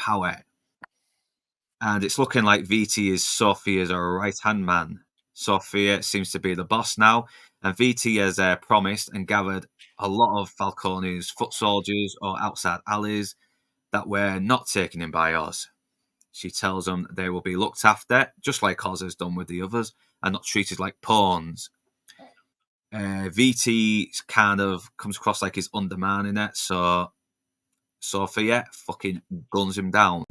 power. And it's looking like VT is Sophia's right-hand man. Sophia seems to be the boss now, and VT has promised and gathered a lot of Falcone's foot soldiers or outside allies that were not taken in by Oz. She tells them they will be looked after, just like Oz has done with the others, and not treated like pawns. VT kind of comes across like he's undermining it, so Sophia fucking guns him down.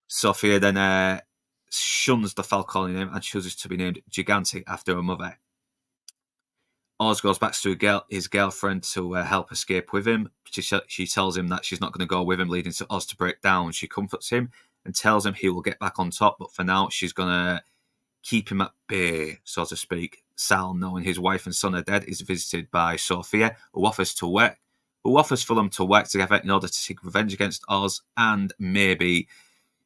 Sophia then shuns the Falcone name and chooses to be named Gigante after her mother. Oz goes back to his girlfriend to help escape with him. She tells him that she's not going to go with him, leading to Oz to break down. She comforts him and tells him he will get back on top, but for now she's going to keep him at bay, so to speak. Sal, knowing his wife and son are dead, is visited by Sophia, who offers for them to work together in order to seek revenge against Oz and maybe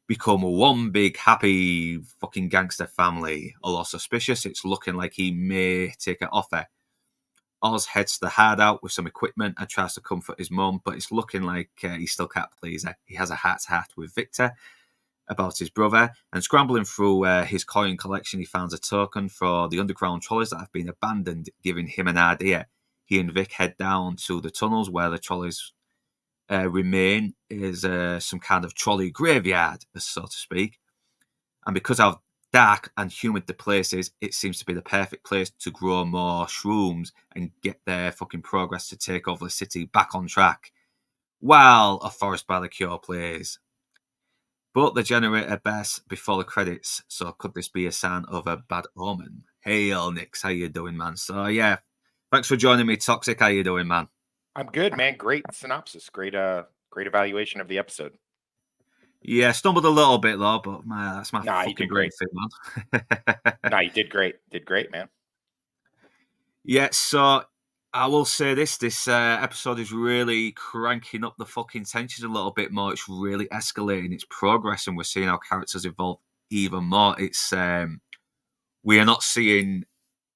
become one big happy fucking gangster family. Although suspicious, it's looking like he may take it off her. Oz heads the hideout with some equipment and tries to comfort his mum, but it's looking like he still can't please her. He has a heart-to-heart with Victor about his brother, and scrambling through his coin collection, he finds a token for the underground trolleys that have been abandoned, giving him an idea. He and Vic head down to the tunnels where the trolleys remain, is some kind of trolley graveyard, so to speak. And because of dark and humid the place is, it seems to be the perfect place to grow more shrooms and get their fucking progress to take over the city back on track, while A Forest by the Cure plays. But the generator bursts before the credits, so could this be a sign of a bad omen? Hey, Nix, how you doing, man? So yeah, thanks for joining me, Toxic. How you doing, man? I'm good, man. Great synopsis. Great evaluation of the episode. Yeah, stumbled a little bit though, but that's my fucking brain thing, man. You did great. Did great, man. Yeah, so I will say this episode is really cranking up the fucking tension a little bit more. It's really escalating, it's progressing. We're seeing our characters evolve even more. It's we are not seeing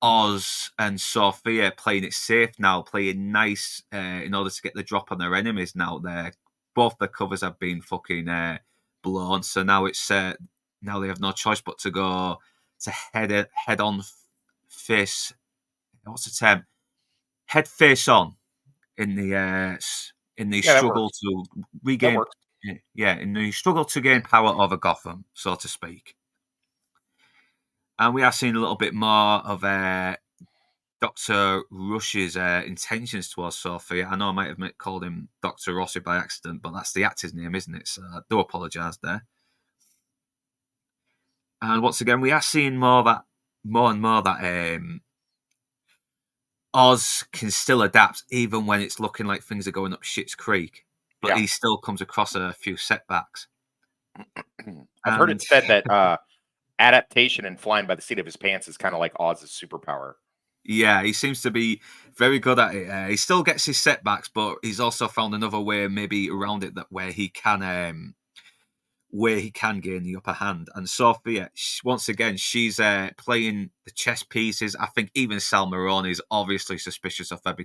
Oz and Sophia playing it safe now, playing nice in order to get the drop on their enemies now. Both the covers have been fucking blown, so now it's now they have no choice but to go to head on face. What's the term? Head face on in the struggle to regain. Yeah, in the struggle to gain power over Gotham, so to speak. And we are seeing a little bit more of Dr. Rush's intentions towards Sophia. I know I might have called him Dr. Rossi by accident, but that's the actor's name, isn't it? So I do apologise there. And once again, we are seeing more and more that Oz can still adapt even when it's looking like things are going up shit's creek. But he still comes across a few setbacks. I've heard it said that adaptation and flying by the seat of his pants is kind of like Oz's superpower. Yeah, he seems to be very good at it. He still gets his setbacks, but he's also found another way maybe around it where he can gain the upper hand. And Sophia, once again, she's playing the chess pieces. I think even Sal Maroni is obviously suspicious of her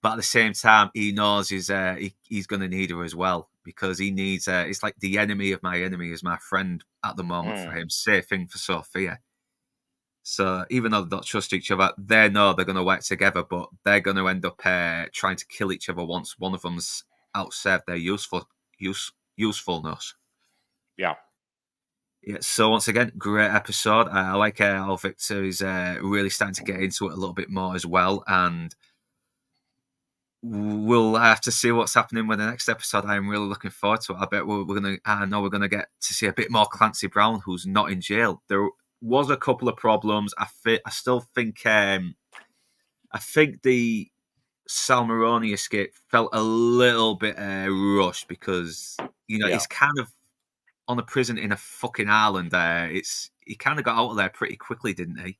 but at the same time, he knows he's going to need her as well, because he needs it's like the enemy of my enemy is my friend at the moment for him. Same thing for Sophia. So even though they don't trust each other, they know they're going to work together, but they're going to end up trying to kill each other once one of them's outserved their usefulness. Yeah. Yeah. So once again, great episode. I like how Victor is really starting to get into it a little bit more as well, and we'll have to see what's happening with the next episode. I'm really looking forward to it. I bet we're gonna get to see a bit more Clancy Brown, who's not in jail. There was a couple of problems. I still think the Sal Maroni escape felt a little bit rushed, because he's kind of on a prison in a fucking island. He kind of got out of there pretty quickly, didn't he?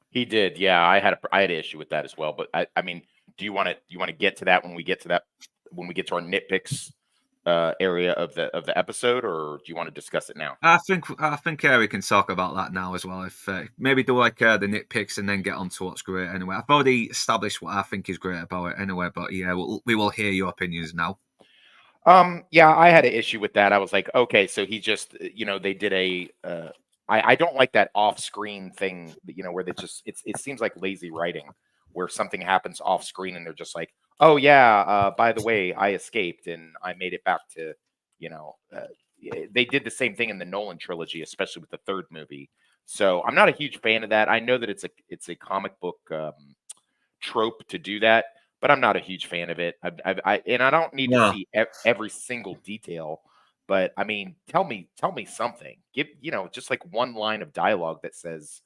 He did. Yeah, I had an issue with that as well. But I mean, do you want to get to that when we get to our nitpicks area of the episode, or do you want to discuss it now? I think we can talk about that now as well. If maybe do the nitpicks and then get on to what's great anyway. I've already established what I think is great about it anyway, but yeah, we will hear your opinions now. Yeah, I had an issue with that. I was like, okay, so he just, they did I don't like that off-screen thing, where they just, it seems like lazy writing, where something happens off-screen and they're just like, oh yeah, by the way, I escaped and I made it back to, you know, uh, they did the same thing in the Nolan trilogy, especially with the third movie. So I'm not a huge fan of that. I know that it's a comic book trope to do that, but I'm not a huge fan of it. And I don't need to No, see every single detail. But I mean, tell me something. Give just like one line of dialogue that says,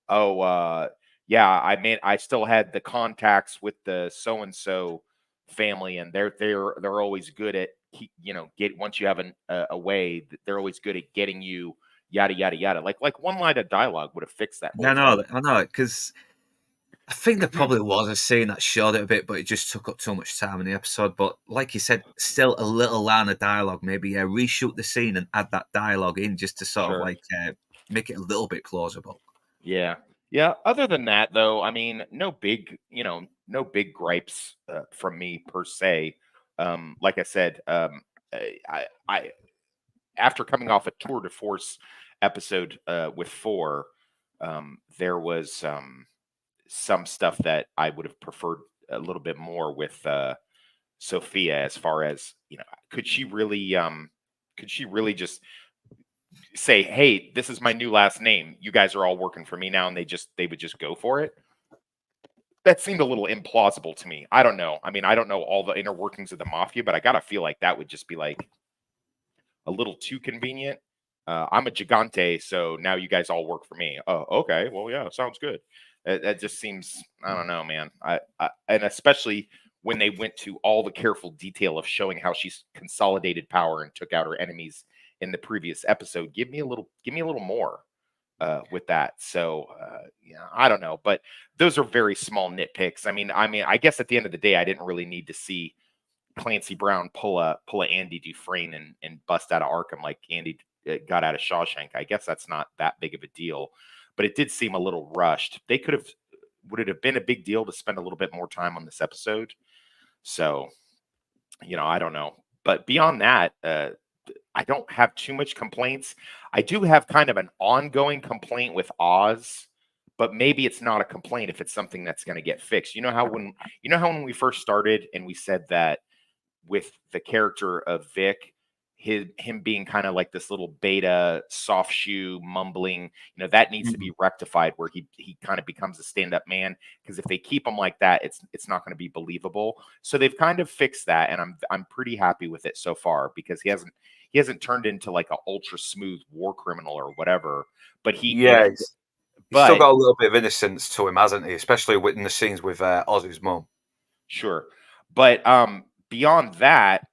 oh yeah, I still had the contacts with the so and so family, and they're always good at get once you have a way, they're always good at getting you yada yada yada. Like one line of dialogue would have fixed that whole yeah, thing. I know, because I think there probably was a scene that showed it a bit, but it just took up too much time in the episode. But like you said, still a little line of dialogue. Maybe reshoot the scene and add that dialogue in just to sort of Sure. like make it a little bit plausible. Yeah. Yeah. Other than that, though, I mean, no big gripes from me per se. Like I said, I after coming off a tour de force episode with four, there was some stuff that I would have preferred a little bit more with Sophia, as far as could she really, just say, "Hey, this is my new last name. You guys are all working for me now," and they would just go for it. That seemed a little implausible to me. I don't know. I mean, I don't know all the inner workings of the mafia, but I gotta feel like that would just be like a little too convenient. I'm a gigante, so now you guys all work for me. Oh, okay. Well, yeah, sounds good. That just seems, I don't know, man. And especially when they went to all the careful detail of showing how she's consolidated power and took out her enemies in the previous episode. Give me a little more with that. So, yeah, I don't know, but those are very small nitpicks. I mean, I guess at the end of the day, I didn't really need to see Clancy Brown pull a Andy Dufresne and bust out of Arkham like Andy got out of Shawshank. I guess that's not that big of a deal, but it did seem a little rushed. They could have Would it have been a big deal to spend a little bit more time on this episode? So, I don't know. But beyond that, I don't have too much complaints. I do have kind of an ongoing complaint with Oz, but maybe it's not a complaint if it's something that's going to get fixed. You know how when we first started and we said that with the character of Vic, him being kind of like this little beta soft shoe mumbling, that needs to Mhm. be rectified where he kind of becomes a stand-up man, because if they keep him like that, it's not going to be believable. So they've kind of fixed that, and I'm pretty happy with it so far, because he hasn't turned into like a ultra smooth war criminal or whatever, but Yeah, he's still but got a little bit of innocence to him, hasn't he? Especially in the scenes with Ozzy's mum. sure. But beyond that,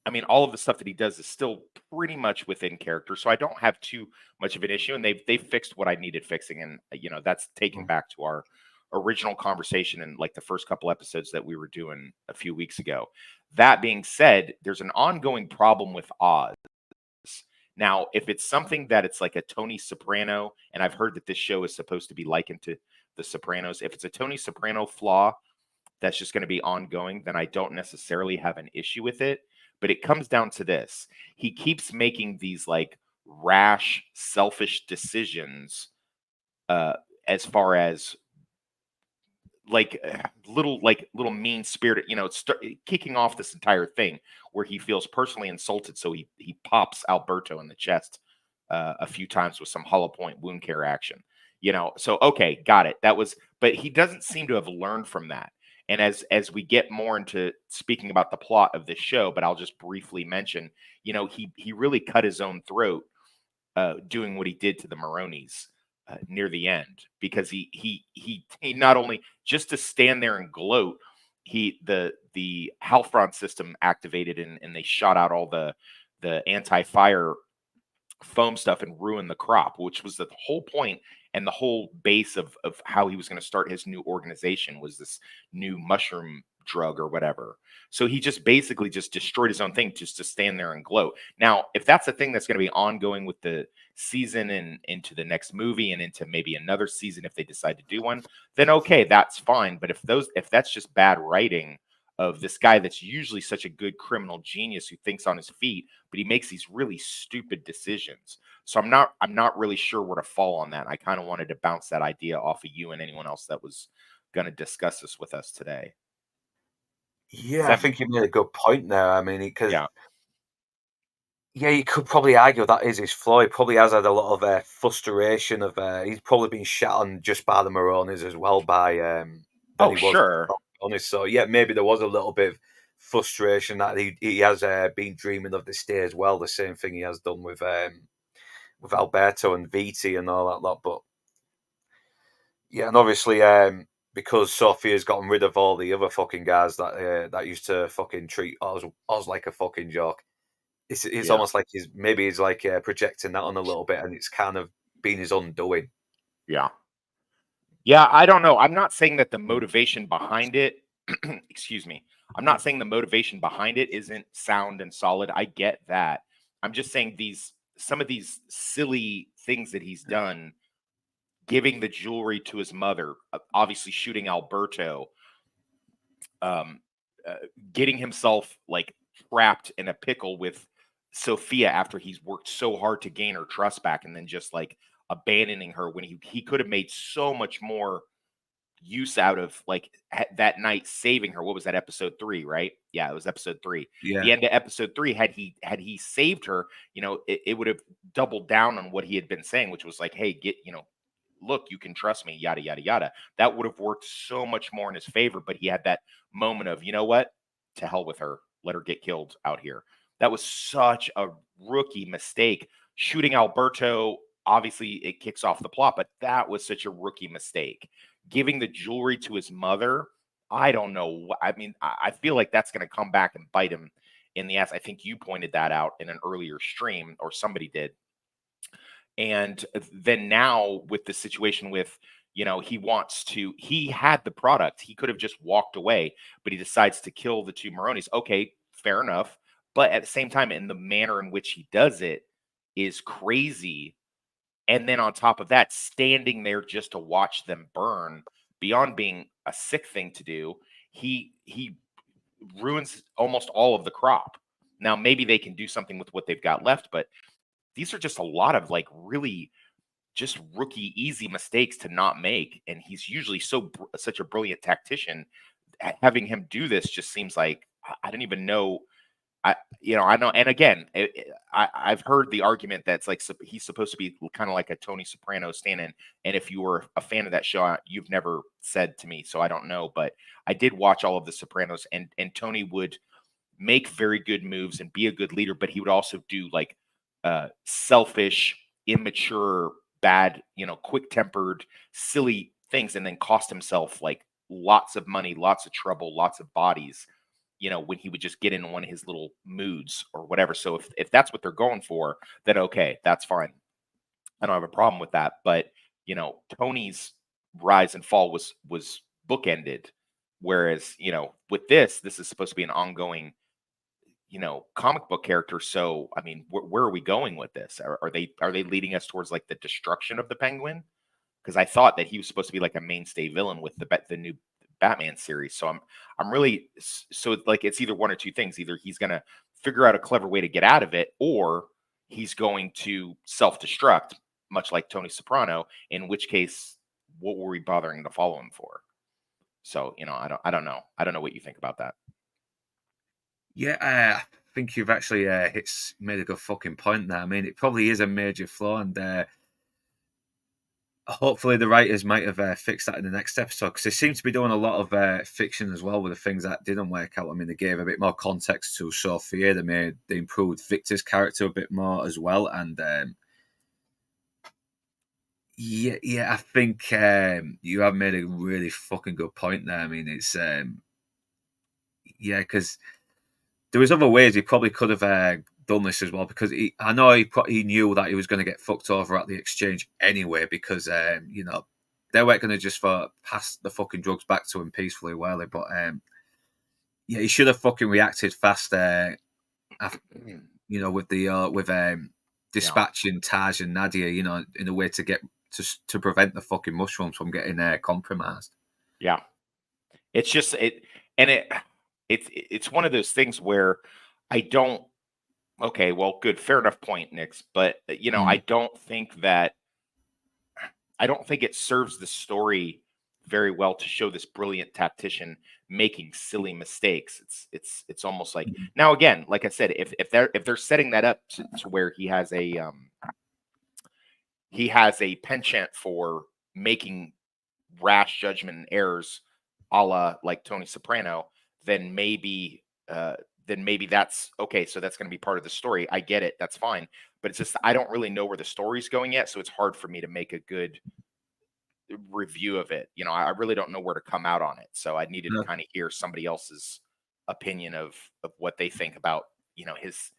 I mean, all of the stuff that he does is still pretty much within character, so I don't have too much of an issue. And they've fixed what I needed fixing, and that's taken Mm. back to our original conversation in like the first couple episodes that we were doing a few weeks ago. That being said, there's an ongoing problem with Oz. Now, if it's something that it's like a Tony Soprano, and I've heard that this show is supposed to be likened to The Sopranos, if it's a Tony Soprano flaw that's just going to be ongoing, then I don't necessarily have an issue with it. But it comes down to this: he keeps making these like rash, selfish decisions, uh, as far as little mean spirited, kicking off this entire thing where he feels personally insulted, so he pops Alberto in the chest a few times with some hollow point wound care action. So okay, got it. But he doesn't seem to have learned from that. And as we get more into speaking about the plot of this show, but I'll just briefly mention, he really cut his own throat doing what he did to the Maronis near the end, because he not only just to stand there and gloat, the Halfron system activated, and they shot out all the anti-fire foam stuff and ruined the crop, which was the whole point and the whole base of how he was going to start his new organization, was this new mushroom drug or whatever. So he just basically just destroyed his own thing just to stand there and gloat. Now, if that's a thing that's going to be ongoing with the season and into the next movie and into maybe another season if they decide to do one, then okay, that's fine. But if that's just bad writing, of this guy that's usually such a good criminal genius who thinks on his feet, but he makes these really stupid decisions. So I'm not really sure where to fall on that. I kind of wanted to bounce that idea off of you and anyone else that was going to discuss this with us today. Does Yeah, I that think you made a good point there. I mean, because yeah. yeah, you could probably argue that is his flaw. He probably has had a lot of frustration of. He's probably been shot on just by the Maronis as well by than Oh, he was sure. honest. So yeah, maybe there was a little bit of frustration that he has been dreaming of this day as well. The same thing he has done with Alberto and Viti and all that lot. But yeah, and obviously because Sophia's gotten rid of all the other fucking guys that used to fucking treat Oz like a fucking joke. It's Yeah. almost like he's like projecting that on a little bit, and it's kind of been his undoing. Yeah. Yeah, I don't know. I'm not saying that the motivation behind it, excuse me. I'm not saying the motivation behind it isn't sound and solid. I get that. I'm just saying some of these silly things that he's done, giving the jewelry to his mother, obviously shooting Alberto, um, uh, getting himself like trapped in a pickle with Sophia after he's worked so hard to gain her trust back, and then just like abandoning her when he could have made so much more use out of like that night saving her. What was that, episode 3, right? Yeah, it was episode 3. Yeah, The end of episode 3, had he saved her, it would have doubled down on what he had been saying, which was like, hey, look, you can trust me, yada yada yada. That would have worked so much more in his favor. But he had that moment of, you know what, to hell with her, let her get killed out here. That was such a rookie mistake. Shooting Alberto, obviously it kicks off the plot, but that was such a rookie mistake. Giving the jewelry to his mother, I don't know. I mean, I feel like that's going to come back and bite him in the ass. I think you pointed that out in an earlier stream, or somebody did. And then now with the situation with, he had the product. He could have just walked away, but he decides to kill the two Maronis. Okay, fair enough. But at the same time, in the manner in which he does it is crazy. And then on top of that, standing there just to watch them burn, beyond being a sick thing to do, he ruins almost all of the crop. Now maybe they can do something with what they've got left, but these are just a lot of like really just rookie easy mistakes to not make. And he's usually such a brilliant tactician. Having him do this just seems like I don't even know. I know. And again, I've heard the argument that's like he's supposed to be kind of like a Tony Soprano stand-in. And if you were a fan of that show, you've never said to me, so I don't know. But I did watch all of the Sopranos, and Tony would make very good moves and be a good leader, but he would also do like selfish, immature, bad, quick-tempered, silly things, and then cost himself like lots of money, lots of trouble, lots of bodies, when he would just get in one of his little moods or whatever. So if that's what they're going for, then okay, that's fine. I don't have a problem with that. But Tony's rise and fall was bookended, whereas with this is supposed to be an ongoing comic book character. So I mean, where are we going with this? Are they leading us towards like the destruction of the Penguin? Because I thought that he was supposed to be like a mainstay villain with the new Batman series. So I'm really, so like it's either one or two things. Either he's gonna figure out a clever way to get out of it, or he's going to self-destruct, much like Tony Soprano. In which case, what were we bothering to follow him for? So I don't know. I don't know what you think about that. yeah. I think you've actually made a good fucking point there. I mean, it probably is a major flaw, and hopefully the writers might have fixed that in the next episode, because they seem to be doing a lot of fiction as well with the things that didn't work out. I mean, they gave a bit more context to Sophia. They improved Victor's character a bit more as well, and I think you have made a really fucking good point there. I mean, it's because there was other ways he probably could have done this as well, because I know he knew that he was going to get fucked over at the exchange anyway, because they weren't going to just pass the fucking drugs back to him peacefully, were they? But he should have fucking reacted fast. After, with dispatching Taj and Nadia, in a way to get to prevent the fucking mushrooms from getting compromised. Yeah, it's just it, and it. it's one of those things where I don't. Okay, well, good, fair enough point, Nix. But Mm. I don't think it serves the story very well to show this brilliant tactician making silly mistakes. It's almost like, Mm. now again, like I said, if they're setting that up to where he has a penchant for making rash judgment and errors, a la like Tony Soprano, then maybe that's okay. So that's going to be part of the story. I get it. That's fine. But it's just I don't really know where the story's going yet, so it's hard for me to make a good review of it. I really don't know where to come out on it. So I needed to No. kind of hear somebody else's opinion of what they think about his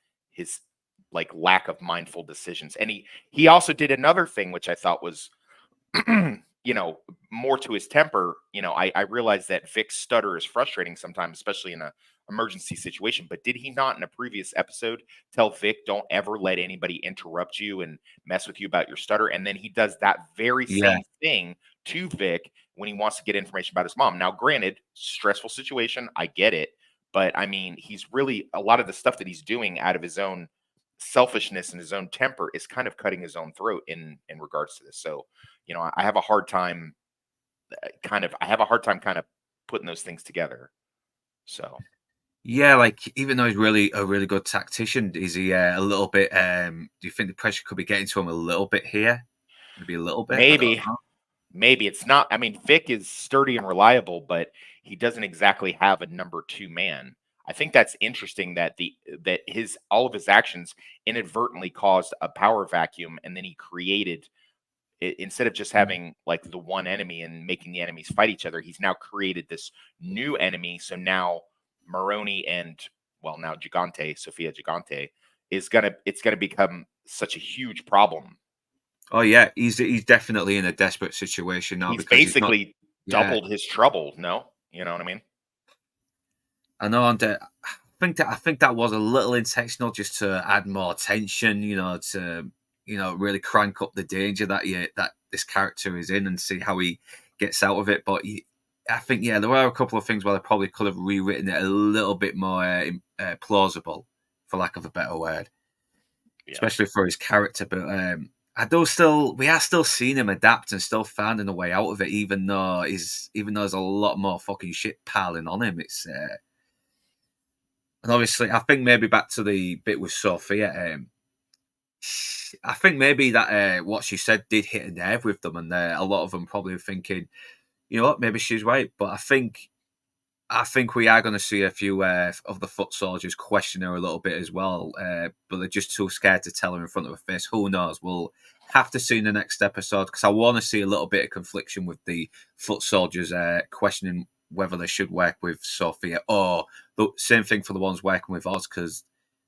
like lack of mindful decisions. And he also did another thing which I thought was more to his temper. I realize that Vic's stutter is frustrating sometimes, especially in a emergency situation. But did he not in a previous episode tell Vic, don't ever let anybody interrupt you and mess with you about your stutter? And then he does that very Yeah. same thing to Vic when he wants to get information about his mom. Now, granted, stressful situation, I get it. But I mean, he's really a lot of the stuff that he's doing out of his own selfishness and his own temper is kind of cutting his own throat in regards to this. So, I have a hard time kind of putting those things together. So Yeah, like even though he's really a really good tactician, is he a little bit? Do you think the pressure could be getting to him a little bit here? Maybe a little bit. I don't maybe, know. maybe it's not. I mean, Vic is sturdy and reliable, but he doesn't exactly have a number two man. I think that's interesting that his all of his actions inadvertently caused a power vacuum, and then he created instead of just Mm. having like the one enemy and making the enemies fight each other, he's now created this new enemy. So now Maroni and now Gigante, Sophia Gigante, it's gonna become such a huge problem. Oh yeah, he's definitely in a desperate situation now He's because he's not. basically Yeah, doubled his trouble. No, you know what I mean? I know. And I think that was a little intentional, just to add more tension. To really crank up the danger that this character is in and see how he gets out of it. But I think there were a couple of things where they probably could have rewritten it a little bit more plausible, for lack of a better word, Yeah. especially for his character. But we are still seeing him adapt and still finding a way out of it, even though there's a lot more fucking shit piling on him. It's and obviously, I think maybe back to the bit with Sophia. I think maybe that what she said did hit a nerve with them, and a lot of them probably thinking, you know what, maybe she's right. But I think we are going to see a few of the foot soldiers question her a little bit as well, but they're just too scared to tell her in front of her face. Who knows? We'll have to see in the next episode, because I want to see a little bit of confliction with the foot soldiers questioning whether they should work with Sophia, or the same thing for the ones working with Oz, because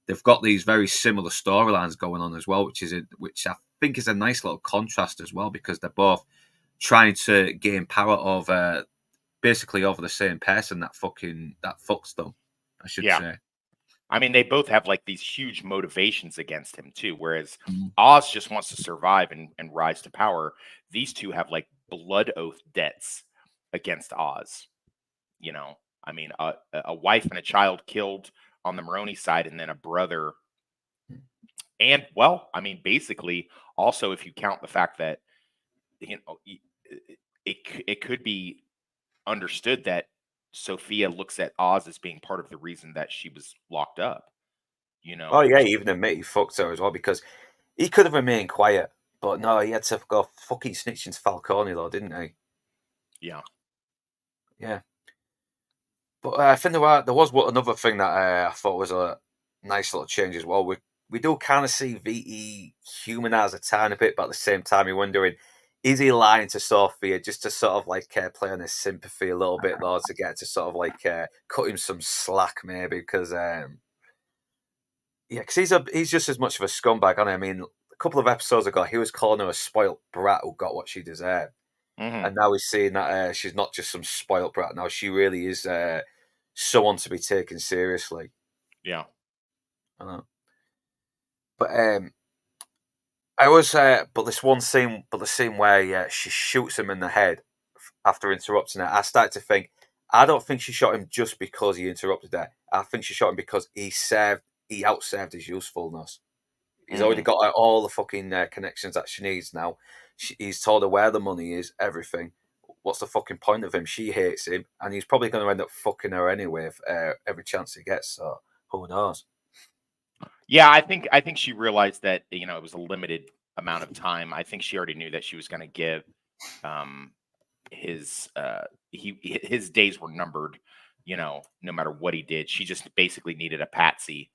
they've got these very similar storylines going on as well, which I think is a nice little contrast as well, because they're both trying to gain power over basically over the same person that fucks them, I should Yeah. say. I mean, they both have like these huge motivations against him too. Whereas Mm. Oz just wants to survive and rise to power. These two have like blood oath debts against Oz. You know, I mean, a wife and a child killed on the Maroney side, and then a brother. And I mean, basically, also if you count the fact that it could be understood that Sophia looks at Oz as being part of the reason that she was locked up. Oh yeah, Which he even admit he fucked her as well, because he could have remained quiet, but no, he had to go fucking snitching to Falcone though, didn't he? yeah, Yeah, but I think there was another thing that I thought was a nice little change as well. We do kind of see VE humanize a tiny bit, but at the same time, you're wondering, is he lying to Sophia just to sort of like play on his sympathy a little bit, though, to get to sort of like cut him some slack, maybe? Because yeah, because he's just as much of a scumbag, on I mean, a couple of episodes ago, he was calling her a spoilt brat who got what she deserved, hmm and now he's seeing that she's not just some spoilt brat. Now she really is someone to be taken seriously. yeah, I know. But but this one scene, but the scene where she shoots him in the head after interrupting her, I started to think, I don't think she shot him just because he interrupted her. I think she shot him because he outserved his usefulness. He's already got like, all the fucking connections that she needs now. He's told her where the money is, everything. What's the fucking point of him? She hates him, and he's probably going to end up fucking her anyway if, every chance he gets. So who knows? Yeah, I think she realized that it was a limited amount of time. I think she already knew that she was going to give um, his his days were numbered. No matter what he did, she just basically needed a patsy.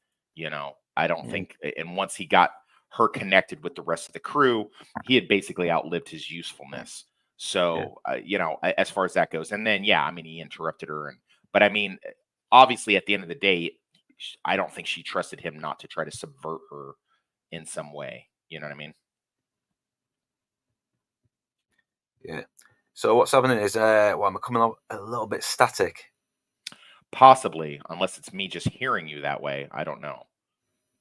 I don't think, and once he got her connected with the rest of the crew, he had basically outlived his usefulness. So, as far as that goes, and then yeah, I mean, he interrupted her, but I mean, obviously, at the end of the day, I don't think she trusted him not to try to subvert her in some way. You know what I mean? Yeah. So what's happening is, well, I'm coming up a little bit static. Possibly, unless it's me just hearing you that way. I don't know.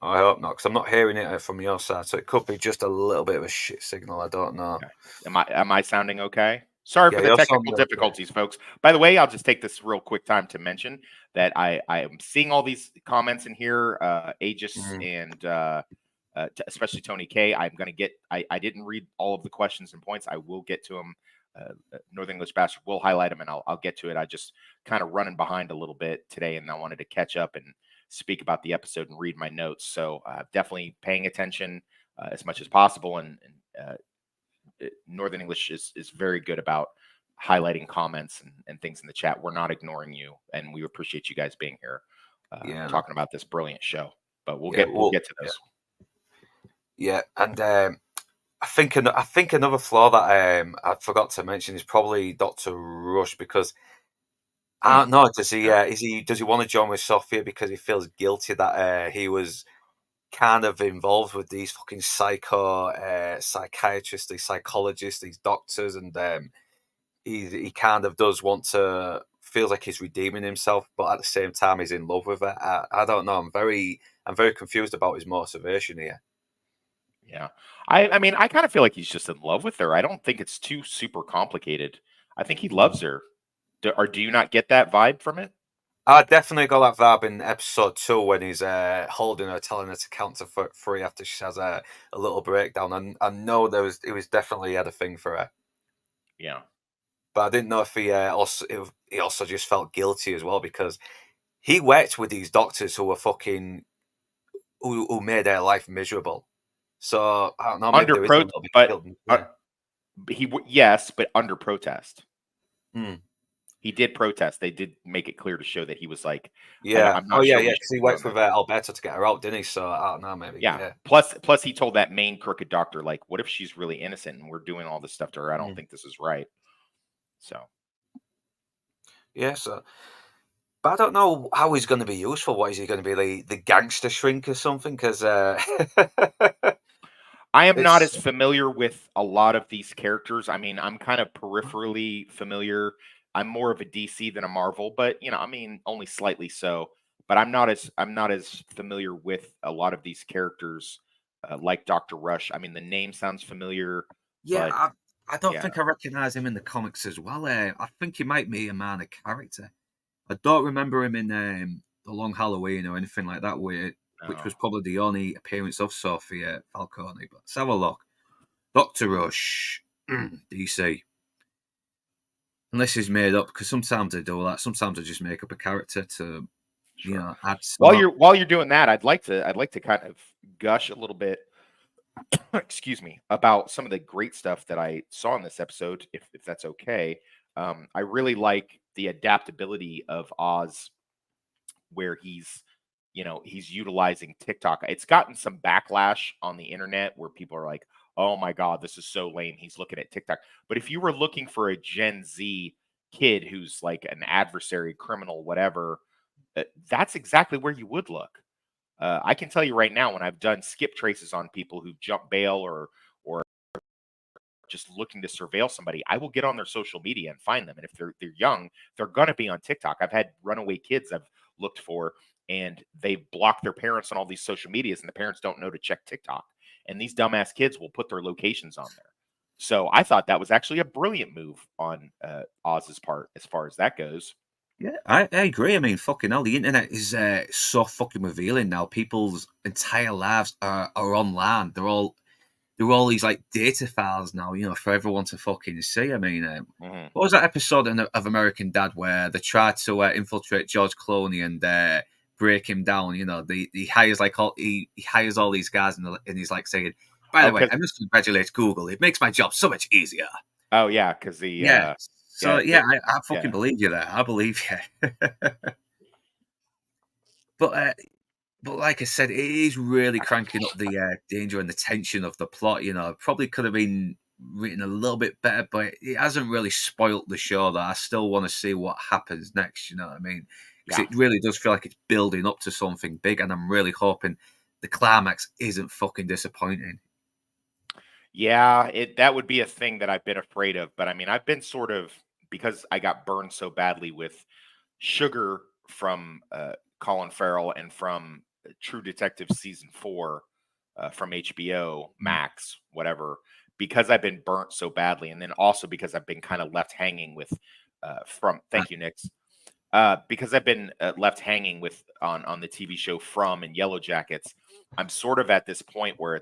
I hope not, because I'm not hearing it from your side. So it could be just a little bit of a shit signal. I don't know. Okay. Am I sounding okay? Sorry for Yeah, the you're technical sounding okay. difficulties, folks. By the way, I'll just take this real quick time to mention that I am seeing all these comments in here, Aegis and especially Tony K. I'm going to get. I didn't read all of the questions and points. I will get to them. Northern English Bastard will highlight them, and I'll get to it. I just kind of running behind a little bit today, and I wanted to catch up and speak about the episode and read my notes. So definitely paying attention as much as possible, and Northern English is very good about highlighting comments and things in the chat. We're not ignoring you, and we appreciate you guys being here, talking about this brilliant show. But we'll get to those. Yeah, and I think another flaw that I forgot to mention is probably Dr. Rush, because I don't know. Does he want to join with Sophia because he feels guilty that he was kind of involved with these fucking psychiatrists, these psychologists, these doctors, and he kind of does want to, feels like he's redeeming himself, but at the same time he's in love with her. I don't know. I'm very confused about his motivation here. Yeah. I mean, I kind of feel like he's just in love with her. I don't think it's too super complicated. I think he loves her. Do you not get that vibe from it? I definitely got that vibe in episode 2 when he's holding her, telling her to count to three after she has a little breakdown. And I know it was definitely had a thing for her. Yeah. But I didn't know if he also just felt guilty as well, because he worked with these doctors who were fucking who made their life miserable. So I don't know, maybe there is a little bit of guilt. Yes, but under protest. Hmm. He did protest. They did make it clear to show that he was like, yeah, I'm not sure because he worked with Alberto to get her out, didn't he? So I don't know, maybe. Yeah. Plus, he told that main crooked doctor, like, what if she's really innocent and we're doing all this stuff to her? I don't think this is right. So. Yeah. So. But I don't know how he's going to be useful. What is he going to be, the gangster shrink or something? Because I am not as familiar with a lot of these characters. I mean, I'm kind of peripherally familiar. I'm more of a DC than a Marvel, but I mean, only slightly so. But I'm not as familiar with a lot of these characters like Dr. Rush. I mean, the name sounds familiar. Yeah, but, I don't think I recognize him in the comics as well. I think he might be a minor character. I don't remember him in The Long Halloween or anything like that, which was probably the only appearance of Sophia Falcone. But let's have a look. Dr. Rush, DC. Unless he's made up, because sometimes they do that. Sometimes they just make up a character to, add. While you're doing that, I'd like to kind of gush a little bit. Excuse me, about some of the great stuff that I saw in this episode, if that's okay. I really like the adaptability of Oz, where he's utilizing TikTok. It's gotten some backlash on the internet where people are like, "Oh my God, this is so lame. He's looking at TikTok." But if you were looking for a Gen Z kid who's like an adversary, criminal, whatever, that's exactly where you would look. I can tell you right now, when I've done skip traces on people who jump bail or just looking to surveil somebody, I will get on their social media and find them. And if they're young, they're gonna be on TikTok. I've had runaway kids I've looked for, and they've blocked their parents on all these social medias, and the parents don't know to check TikTok. And these dumbass kids will put their locations on there. So I thought that was actually a brilliant move on Oz's part as far as that goes. Yeah, I agree. I mean, fucking hell, the internet is so fucking revealing now. People's entire lives are online. They're all these like data files now, for everyone to fucking see. I mean, Hmm. what was that episode of American Dad where they tried to infiltrate George Clooney and break him down? He hires he hires all these guys and he's like saying, "By Oh, the way, because I must congratulate Google. It makes my job so much easier." oh yeah, because the Yeah. So yeah yeah, the I fucking yeah believe you there. I believe you. but But like I said, it is really cranking up the danger and the tension of the plot. Probably could have been written a little bit better, but it hasn't really spoilt the show. That I still want to see what happens next. You know what I mean? Because yeah. it really does feel like it's building up to something big, and I'm really hoping the climax isn't fucking disappointing. Yeah, that would be a thing that I've been afraid of. But I mean, I've been sort of because I got burned so badly with Sugar from Colin Farrell and from True Detective season 4 from HBO Mm. Max, whatever. Because I've been burnt so badly, and then also because I've been kind of left hanging with from. Uh, Thank you, Nix. Because I've been left hanging with on the TV show From and Yellow Jackets, I'm sort of at this point where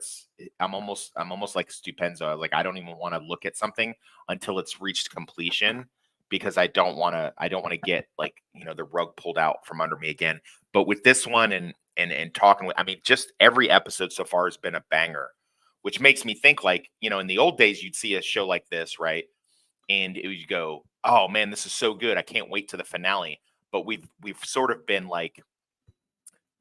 I'm almost like Stupenza. Like I don't even want to look at something until it's reached completion because I don't want to get like the rug pulled out from under me again. But with this one and talking with, I mean, just every episode so far has been a banger, which makes me think like in the old days you'd see a show like this, right? And it would go, "Oh man, this is so good! I can't wait to the finale." But we've sort of been like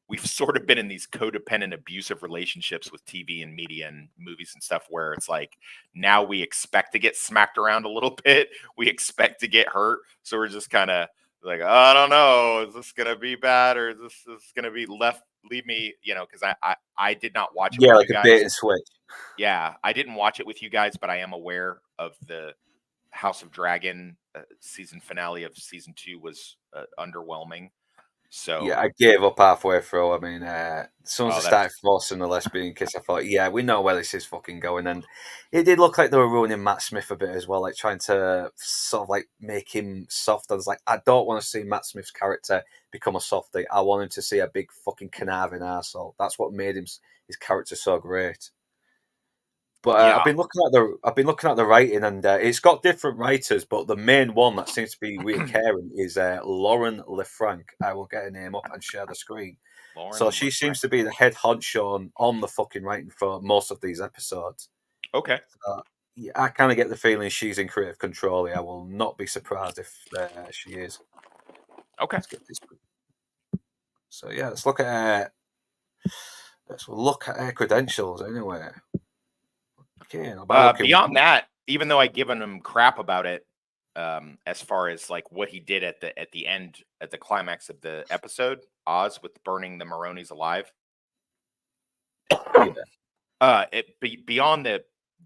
we've sort of been in these codependent, abusive relationships with TV and media and movies and stuff, where it's like now we expect to get smacked around a little bit, we expect to get hurt, so we're just kind of like, oh, I don't know, is this gonna be bad or is this gonna be left? Leave me, because I did not watch it yeah, with like you a bait guys. and switch. Yeah, I didn't watch it with you guys, but I am aware of the House of Dragon season finale of season 2 was underwhelming. Yeah, So, I gave up halfway through. I mean, as soon as I oh, that's started forcing the lesbian kiss, I thought, yeah, we know where this is fucking going. And it did look like they were ruining Matt Smith a bit as well, like trying to sort of like make him soft. I was like, I don't want to see Matt Smith's character become a softie. I want him to see a big fucking conniving arsehole. That's what made his character so great. But yeah. I've been looking at the writing, and it's got different writers, but the main one that seems to be reoccurring is Lauren LeFranc. I will get her name up and share the screen. So Lauren she LeFranc. seems to be the head honcho on the fucking writing for most of these episodes. Okay. Yeah, I kind of get the feeling she's in creative control here. I will not be surprised if she is. Okay. Let's get this. So yeah, let's look at her credentials anyway. Okay, now by looking. Beyond that, even though I given him crap about it, as far as like what he did at the end at the climax of the episode, Oz with burning the Maronis alive. Yeah. Beyond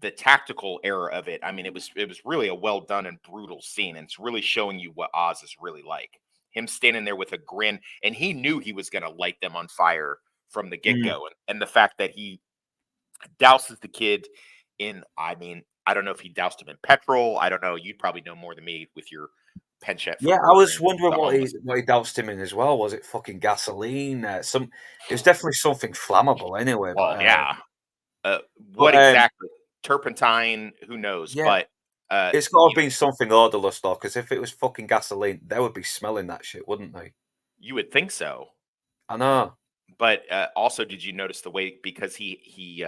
the tactical error of it, I mean, it was really a well done and brutal scene, and it's really showing you what Oz is really like. Him standing there with a grin, and he knew he was going to light them on fire from the get Mm. go, and the fact that he douses the kid in, I mean, I don't know if he doused him in petrol. I don't know. You'd probably know more than me with your penchant for Yeah, I was murdering wondering the homeless. what he doused him in as well. Was it fucking gasoline? It was definitely something flammable anyway. Well, yeah. But What exactly? Turpentine? Who knows? yeah, But uh, it's got to have you know, been something odorless though, because if it was fucking gasoline, they would be smelling that shit, wouldn't they? you would think so. I know. But also, did you notice the way because he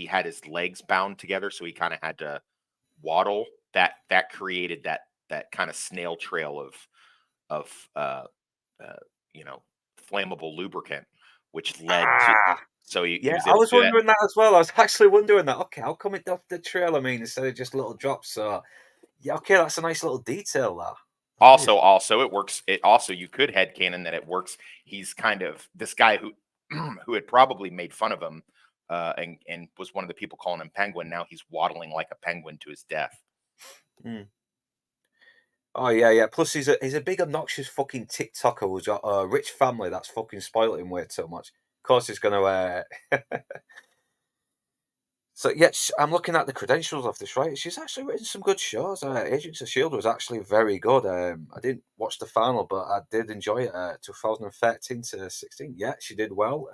had his legs bound together, so he kind of had to waddle. That created that kind of snail trail of uh, you know flammable lubricant, which led to Ah, so he yeah, was I able to was do that. wondering that as well. I was actually wondering that. Okay, how come it off the trail? I mean, instead of just little drops. So yeah, okay, that's a nice little detail there. That is. Also, it works. It also you could headcanon that it works. He's kind of this guy who who had probably made fun of him and was one of the people calling him penguin. Now he's waddling like a penguin to his death. Mm. Oh yeah, yeah. Plus, he's a big obnoxious fucking TikToker who's got a rich family that's fucking spoilt him way too much. Of course, he's gonna. So yeah, I'm looking at the credentials of this. Right, she's actually written some good shows. Agents of Shield was actually very good. I didn't watch the final, but I did enjoy it. 2013 to 16. Yeah, she did well.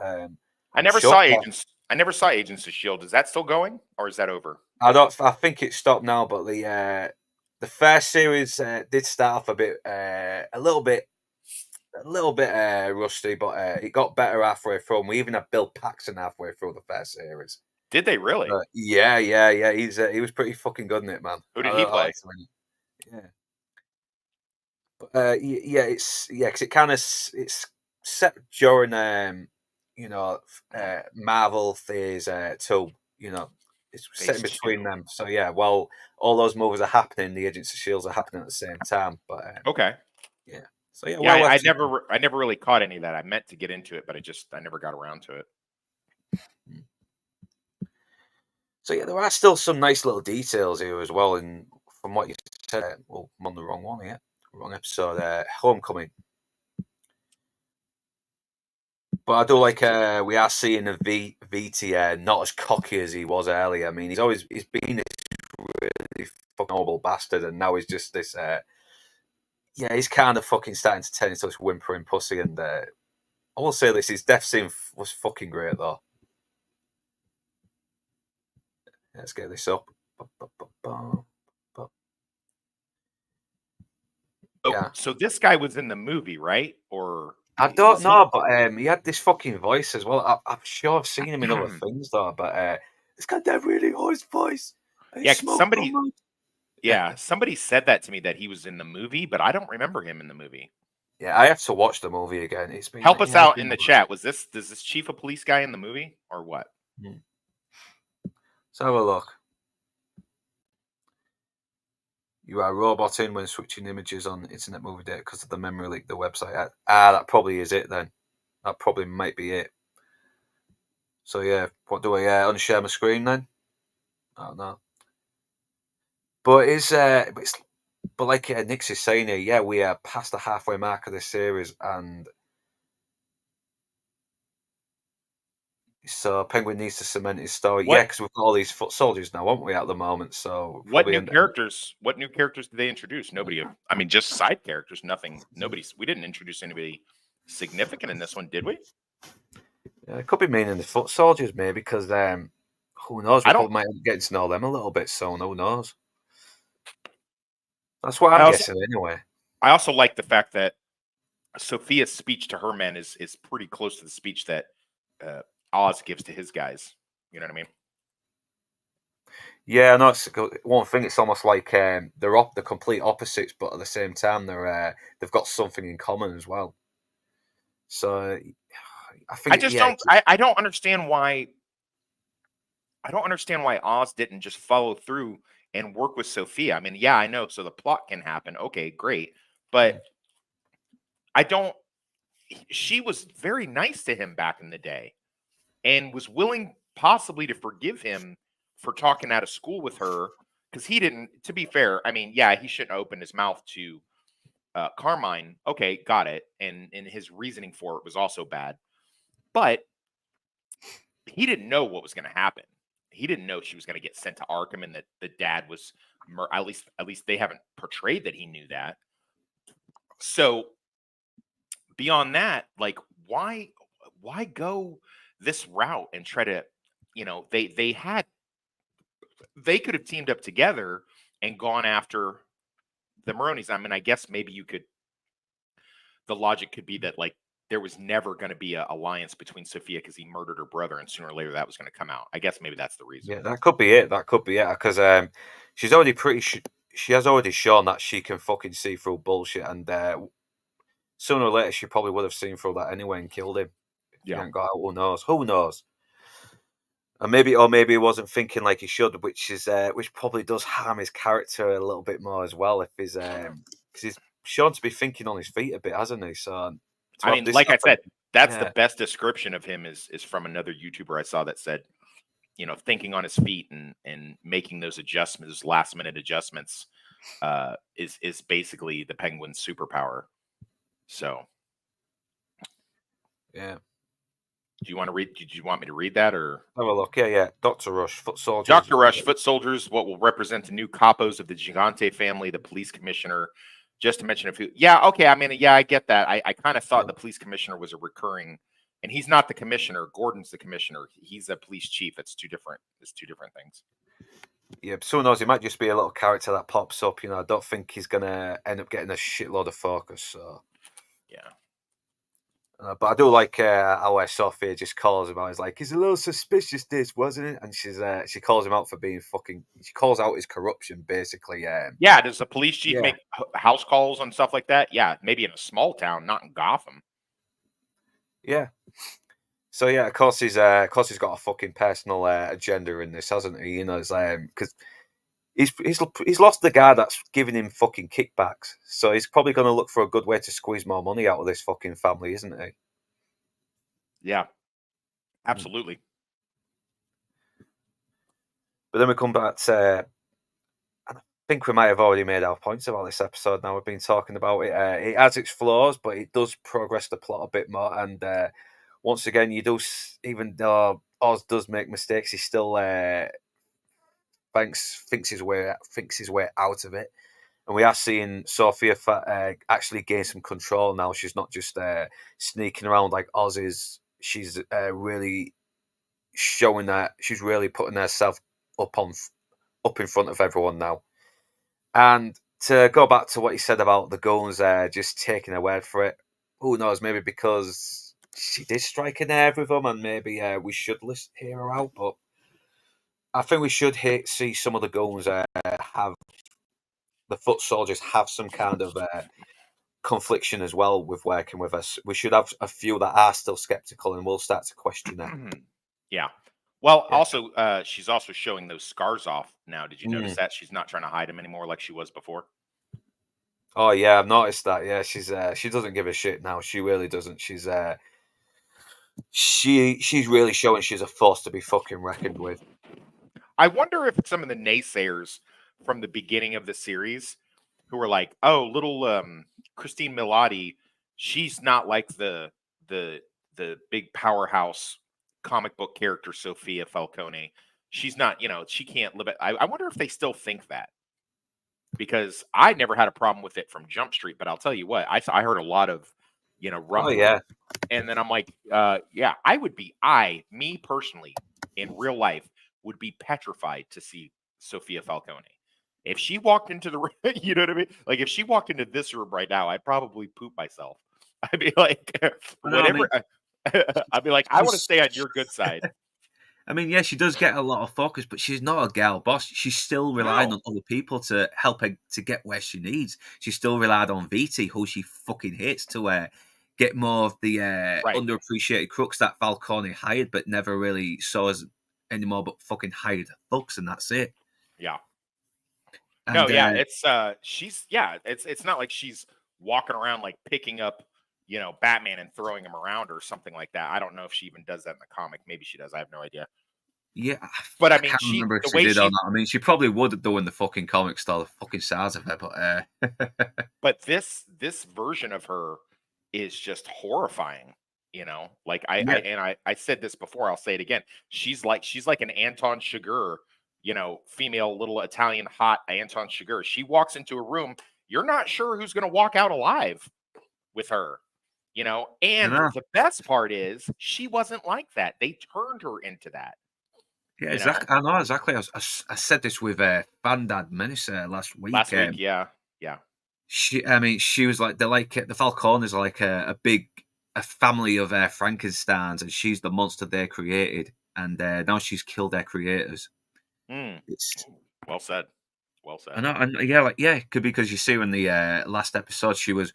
I never Sure. saw Agents. I never saw Agents of Shield. Is that still going, or is that over? I think it's stopped now, but the first series did start off a little bit rusty, but it got better halfway through. And we even had Bill Paxton halfway through the first series. Did they really? Yeah. He was pretty fucking good in it, man. Who did he play? liked him in it. Yeah, but because it kind of it's set during Marvel Phase 2. It's set in Phase between 2. them. So yeah, while all those movies are happening, the Agents of Shields are happening at the same time. But Okay. yeah, so yeah, Yeah, well, I never really caught any of that. I meant to get into it, but I never got around to it. So yeah, there are still some nice little details here as well. And from what you said, well, I'm on the wrong one here, wrong episode. Homecoming. But I do like we are seeing a VT not as cocky as he was earlier. I mean, he's been this really fucking horrible bastard, and now he's just this. He's kind of fucking starting to turn into this whimpering pussy. And I will say this: his death scene was fucking great, though. Let's get this up. Yeah. So this guy was in the movie, right? Or I don't know, but he had this fucking voice as well. I'm sure I've seen him in other things though, but it's got that really hoarse voice. Yeah, somebody said that to me that he was in the movie, but I don't remember him in the movie. Yeah, I have to watch the movie again. It's been Help us out in the chat. Does this chief of police guy in the movie or what? Let's have a look. You are roboting when switching images on Internet Movie Data because of the memory leak the website. That probably is it then. That probably might be it. So yeah, what do I unshare my screen then? I don't know. But but like Nick's is saying here, yeah, we are past the halfway mark of this series, and so Penguin needs to cement his story. Yeah, because we've got all these foot soldiers now, aren't we, at the moment? So what new characters did they introduce? Nobody. I mean, just side characters. Nothing. We didn't introduce anybody significant in this one, did we? Yeah, it could be meaning the foot soldiers, maybe, because who knows? We probably might get to know them a little bit soon. Who knows? That's what I'm guessing anyway. I also like the fact that Sophia's speech to her men is pretty close to the speech that Oz gives to his guys. You know what I mean? Yeah, no. It's one thing. It's almost like they're the complete opposites, but at the same time, they've got something in common as well. So I think I don't understand why. I don't understand why Oz didn't just follow through and work with Sophia. I mean, yeah, I know. So the plot can happen. Okay, great. But I don't. She was very nice to him back in the day and was willing possibly to forgive him for talking out of school with her because he didn't, to be fair. I mean, yeah, he shouldn't open his mouth to Carmine. Okay, got it. And his reasoning for it was also bad. But he didn't know what was going to happen. He didn't know she was going to get sent to Arkham and that the dad was at least they haven't portrayed that he knew that. So beyond that, like why go this route and try to, they could have teamed up together and gone after the Maronis. I mean, I guess maybe the logic could be that like there was never going to be an alliance between Sophia because he murdered her brother, and sooner or later that was going to come out. I guess maybe that's the reason. Yeah, that could be it. Because she's already she has already shown that she can fucking see through bullshit, and sooner or later she probably would have seen through that anyway and killed him. Yeah, got out. Who knows? And maybe he wasn't thinking like he should, which probably does harm his character a little bit more as well. If because he's shown to be thinking on his feet a bit, hasn't he? So I mean, like I said, that's the best description of him is from another YouTuber I saw that said, thinking on his feet and making those adjustments, last minute adjustments, is basically the Penguin's superpower. So, yeah. Do you want to read? Did you want me to read that or? Have a look. Yeah. Dr. Rush, foot soldiers. Dr. Rush, foot soldiers, what will represent the new capos of the Gigante family, the police commissioner, just to mention a few. Yeah, okay. I mean, yeah, I get that. I kind of thought the police commissioner was a recurring, and he's not the commissioner. Gordon's the commissioner. He's a police chief. It's two different things. Yeah, but who knows? He might just be a little character that pops up. I don't think he's gonna end up getting a shitload of focus. So yeah. But I do like how Sophia just calls him out. He's like, he's a little suspicious, this, wasn't it? And she calls him out for being fucking. She calls out his corruption, basically. Yeah, does the police chief make house calls and stuff like that? Yeah, maybe in a small town, not in Gotham. Yeah. So yeah, of course he's got a fucking personal agenda in this, hasn't he? It's because he's lost the guy that's giving him fucking kickbacks, so he's probably going to look for a good way to squeeze more money out of this fucking family, isn't he? Yeah, absolutely. But then we come back to, and I think we might have already made our points about this episode. Now we've been talking about it. It has its flaws, but it does progress the plot a bit more. And once again, even though Oz does make mistakes, he still thinks his way out of it. And we are seeing Sophia actually gain some control now. She's not just sneaking around like Oz is. She's really showing that she's really putting herself up in front of everyone now. And to go back to what you said about the goons just taking her word for it, who knows? Maybe because she did strike a nerve with them, and maybe we should hear her out. But I think we should see some of the goons have the foot soldiers have some kind of confliction as well with working with us. We should have a few that are still skeptical, and we'll start to question it. Yeah. Well, also, she's also showing those scars off now. Did you notice that she's not trying to hide them anymore like she was before? Oh yeah, I've noticed that. Yeah, she doesn't give a shit now. She really doesn't. She's really showing she's a force to be fucking reckoned with. I wonder if some of the naysayers from the beginning of the series, who were like, "Oh, little Christine Milioti, she's not like the big powerhouse comic book character Sophia Falcone. She's not, she can't live it." I wonder if they still think that, because I never had a problem with it from Jump Street, but I'll tell you what, I heard a lot of, rumbling. Oh yeah. And then I'm like, yeah, me personally, in real life, would be petrified to see Sophia Falcone. If she walked into the room, you know what I mean? Like, if she walked into this room right now, I'd probably poop myself. I'd be like, whatever. I'd be like, I want to stay on your good side. I mean, yeah, she does get a lot of focus, but she's not a girl boss. She's still relying on other people to help her to get where she needs. She still relied on Viti, who she fucking hates, to get more of the underappreciated crooks that Falcone hired, but never really saw as anymore, but fucking hired thugs, and that's it. Yeah. And, it's not like she's walking around like picking up, Batman and throwing him around or something like that. I don't know if she even does that in the comic. Maybe she does. I have no idea. Yeah, but I mean, can't remember if she did or not. I mean, she probably would do in the fucking comic style, the fucking size of her. But but this version of her is just horrifying. Like I said this before. I'll say it again. She's like an Anton Chigurh, female little Italian hot Anton Chigurh. She walks into a room, you're not sure who's going to walk out alive with her. And the best part is she wasn't like that. They turned her into that. Yeah, exactly. I know exactly. I said this with Bandad Menace last week. Yeah. She was like, the Falcones are like a family of Frankensteins, and she's the monster they created, and now she's killed their creators. It's well said. I know, and it could be because you see in the last episode she was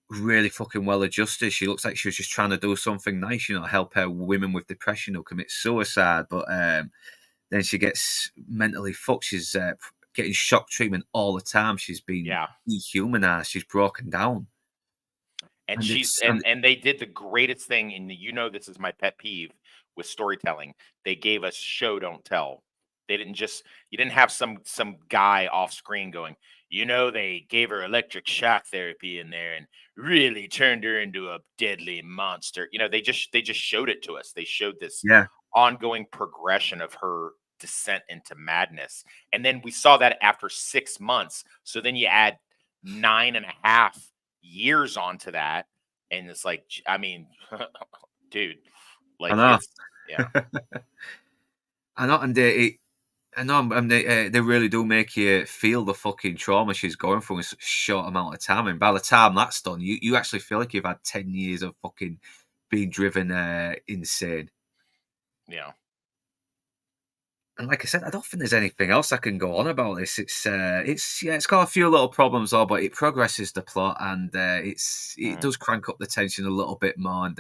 really fucking well adjusted. She looks like she was just trying to do something nice, help her women with depression who commit suicide, but then she gets mentally fucked. She's getting shock treatment all the time. She's been dehumanized. She's broken down. And they did the greatest thing, and this is my pet peeve with storytelling. They gave us show don't tell. They didn't you didn't have some guy off screen going, they gave her electric shock therapy in there and really turned her into a deadly monster. They just showed it to us. They showed this Yeah, ongoing progression of her descent into madness. And then we saw that after 6 months. So then you add 9.5 years onto that. And it's like, I mean, dude, I like know. yeah, I know, and I know, and they really do make you feel the fucking trauma she's going through in such a short amount of time. And by the time that's done, you actually feel like you've had 10 years of fucking being driven insane. yeah. And like I said, I don't think there's anything else I can go on about this. It's got a few little problems though, but it progresses the plot, and it Mhm. does crank up the tension a little bit more, and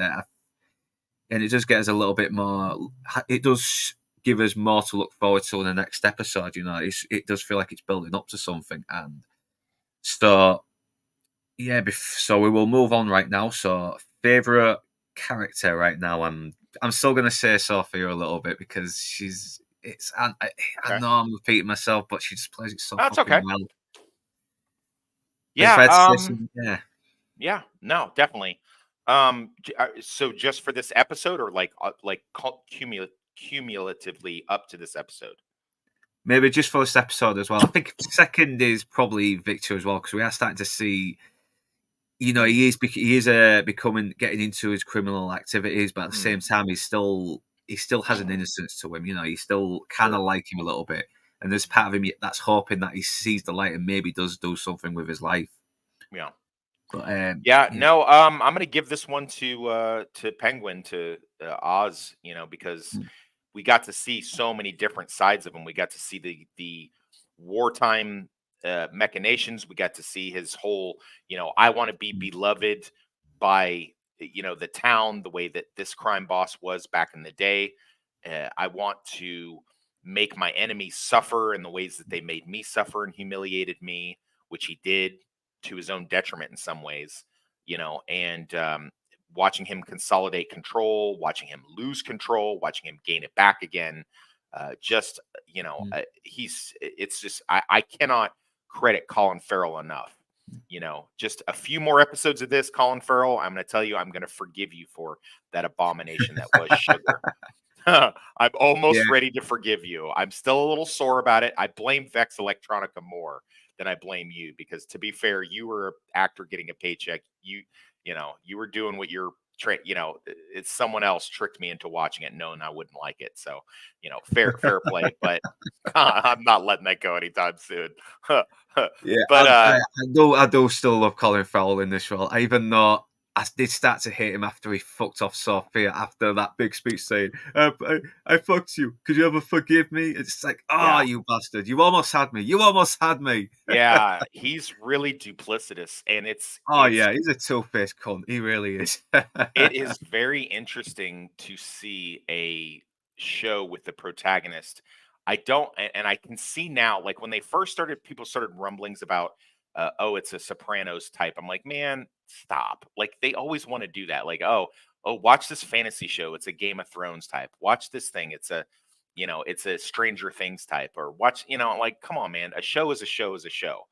it does get us a little bit more. It does give us more to look forward to in the next episode. It does feel like it's building up to something, and so yeah. So we will move on right now. So favorite character right now, I'm still gonna say Sophia a little bit because she's. I Okay. know I'm repeating myself, but she just plays it so That's fucking okay. well. But if Yeah. I had to say something, yeah, Yeah. No, definitely. So just for this episode, or cumulatively up to this episode. maybe just for this episode as well. I think second is probably Victor as well because we are starting to see. He is becoming getting into his criminal activities, but at the Hmm. same time, he still has an innocence to him. You still kind of Sure. like him a little bit, and there's part of him that's hoping that he sees the light and maybe does do something with his life. Yeah. But Yeah, yeah, no, I'm gonna give this one to Penguin, to Oz, because mm, we got to see so many different sides of him. We got to see the wartime machinations. We got to see his whole, I want to be mm, beloved by the town, the way that this crime boss was back in the day. I want to make my enemies suffer in the ways that they made me suffer and humiliated me, which he did to his own detriment in some ways, and watching him consolidate control, watching him lose control, watching him gain it back again. Just, mm. it's just, I cannot credit Colin Farrell enough. Just a few more episodes of this, Colin Farrell, I'm going to tell you, I'm going to forgive you for that abomination that was Sugar. I'm Yeah. almost ready to forgive you. I'm still a little sore about it. I blame Vex Electronica more than I blame you, because, to be fair, you were an actor getting a paycheck. You were doing what you're it's someone else tricked me into watching it knowing I wouldn't like it. So, fair play, but I'm not letting that go anytime soon. Yeah, But I do still love Colin Farrell in this role, even though I did start to hate him after he fucked off Sophia after that big speech saying, I fucked you. Could you ever forgive me? It's like, oh, yeah. you bastard. You almost had me. You almost had me. Yeah, he's really duplicitous, and it's Oh, it's yeah, he's a two-faced cunt. He really is. it is very interesting to see a show with the protagonist. I don't, and I can see now, like when they first started, people started rumblings about, oh, it's a Sopranos type. I'm like, man, stop. Like, they always want to do that. Like, oh, watch this fantasy show. It's a Game of Thrones type. Watch this thing. It's a Stranger Things type. Or watch, like, come on, man. A show is a show is a show.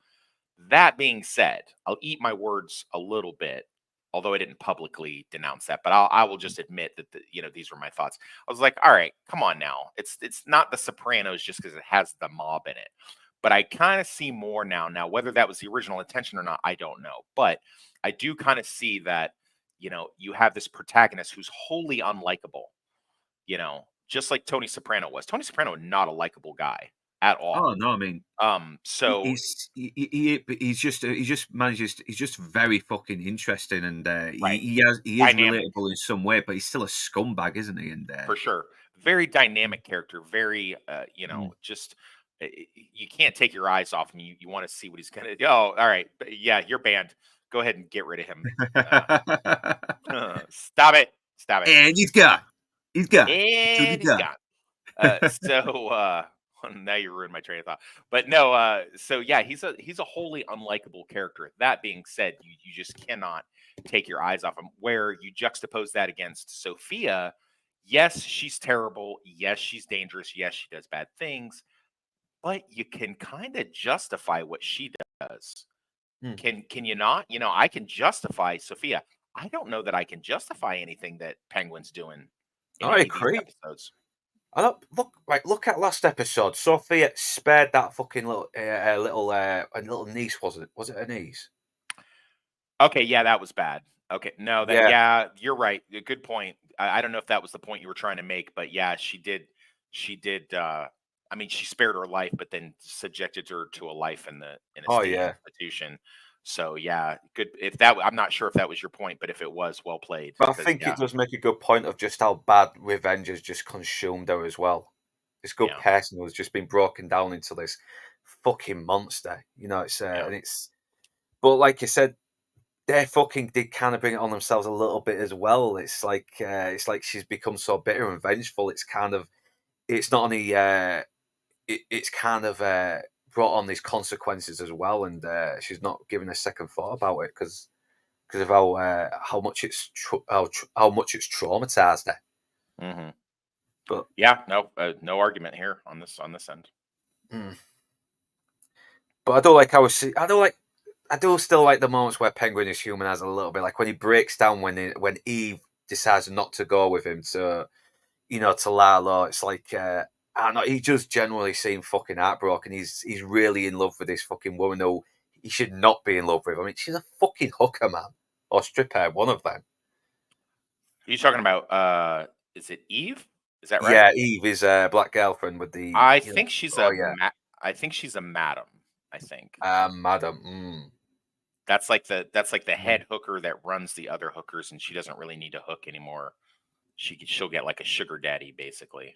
That being said, I'll eat my words a little bit, although I didn't publicly denounce that. But I will just admit that these were my thoughts. I was like, all right, come on now. It's not The Sopranos just because it has the mob in it. But I kind of see more now. Now, whether that was the original intention or not, I don't know. But I do kind of see that you have this protagonist who's wholly unlikable. Just like Tony Soprano was. Tony Soprano, not a likable guy at Oh, all. no, I mean, So he just manages. He's just very fucking interesting, and he right, he has he is dynamic. relatable in some way, but he's still a scumbag, isn't he? And For sure. Very mm, dynamic character, very mm. just you can't take your eyes off him. You want to see what he's gonna do. Oh, all right. Yeah, you're banned. Go ahead and get rid of him. Stop it. Stop it. And he's gone to the And he's gun. gone. So now you ruined my train of thought. But no, so yeah, he's a wholly unlikable character. That being said, you just cannot take your eyes off him. Where you juxtapose that against Sophia, yes, she's terrible. Yes, she's dangerous. Yes, she does bad things. but you can kind of justify what she does. Hmm. Can you not? I can justify Sophia. I don't know that I can justify anything that Penguin's doing in I any of these agree. episodes. I don't, look at last episode. Sophia spared that fucking little niece, wasn't it? Was it a niece? Okay, yeah, that was bad. Okay, no, Yeah. yeah, you're right. Good point. I don't know if that was the point you were trying to make, but yeah, she did. She did. I mean, she spared her life, but then subjected her to a life in a Oh state yeah. institution. So yeah, good. If that, I'm not sure if that was your point, but if it was, well played. But I Because think yeah, it does make a good point of just how bad revenge has just consumed her as well. This good yeah, person who's just been broken down into this fucking monster. It's yeah. and it's. But like you said, they fucking did kind of bring it on themselves a little bit as well. It's like she's become so bitter and vengeful. It's not only it's kind of brought on these consequences as well, and she's not giving a second thought about it because of how much how much it's traumatized her. hmm But Yeah, no, no argument here on this end. mm, but I do like how I do still like the moments where Penguin is humanized a little bit, like when he breaks down when Eve decides not to go with him to Lalo. It's like I don't know, he just generally seemed fucking heartbroken. He's really in love with this fucking woman who he should not be in love with. I mean, she's a fucking hooker, man, or stripper, one of them. You talking about is it Eve? Is that right? Yeah, Eve is a black girlfriend with the I you know. think she's Oh a yeah, I think she's a madam. I think madam. Mm, that's like the mm, head hooker that runs the other hookers, and she doesn't really need to hook anymore. She'll get like a sugar daddy basically.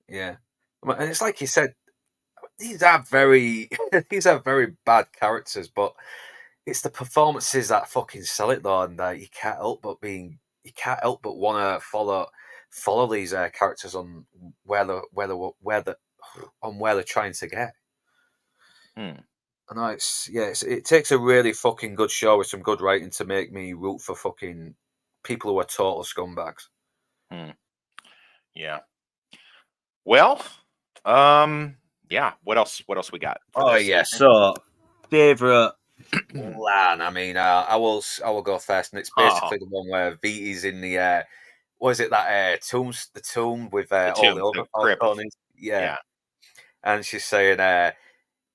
yeah, well, and it's like you said, these are very these are very bad characters, but it's the performances that fucking sell it though, and you can't help but want to follow these characters on where the on where they're trying to get. Hmm. I know it takes a really fucking good show with some good writing to make me root for fucking people who are total scumbags. Hmm. Yeah. Well, yeah. What else we got for Oh this? yeah, so favorite LAN. I mean, I will go first, and it's Oh, basically the one where Viti's in the what is it that the tomb with the all the tomb, other the crypt. Falconians? Yeah, Yeah. and she's saying,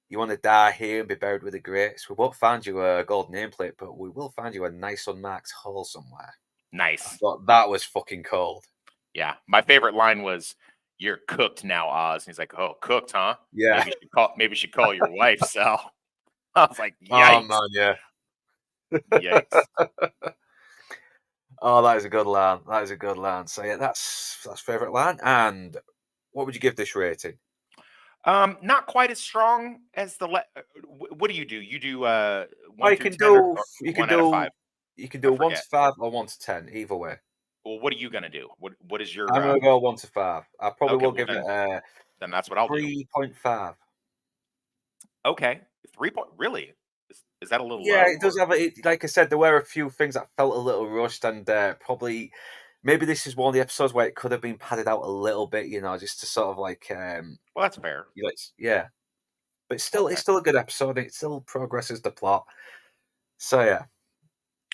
"You want to die here and be buried with the greats? We won't find you a gold nameplate, but we will find you a nice unmarked hole somewhere." I Nice. thought that was fucking cold. Yeah. My favorite line was, "You're cooked now, Oz." And he's like, "Oh, cooked, huh? Yeah. Maybe you should call your wife, Sal." I was like, Oh "Yikes, man, yeah. yikes." Oh, that is a good line. That is a good line. So yeah, that's favorite line. And what would you give this rating? Not quite as strong as what do? You do Oh, 1 through 10 or you can 1 out of 5? do I one to forget. five or 1 to 10, either way. Well, what are you gonna do? What is your I'm gonna go 1 to 5. I probably okay, will well give it a then that's what I'll do. 3.5. Okay. 3 point really? Is that a little Yeah, low it does or have like I said, there were a few things that felt a little rushed, and probably maybe this is one of the episodes where it could have been padded out a little bit, just to sort of like well, that's fair. yeah. But Okay. it's still a good episode. It still progresses the plot. So yeah.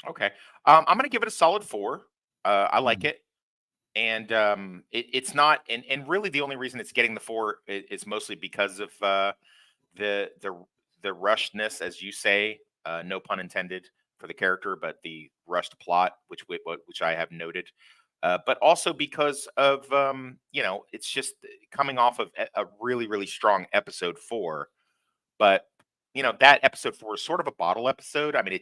Okay. I'm gonna give it a solid 4. I like Mm. it. And it's not and really the only reason it's getting the 4 is mostly because of the the the rushedness, as you say, no pun intended for the character, but the rushed plot, which I have noted, but also because of it's just coming off of a really strong episode 4, but that episode 4 is sort of a bottle episode. I mean,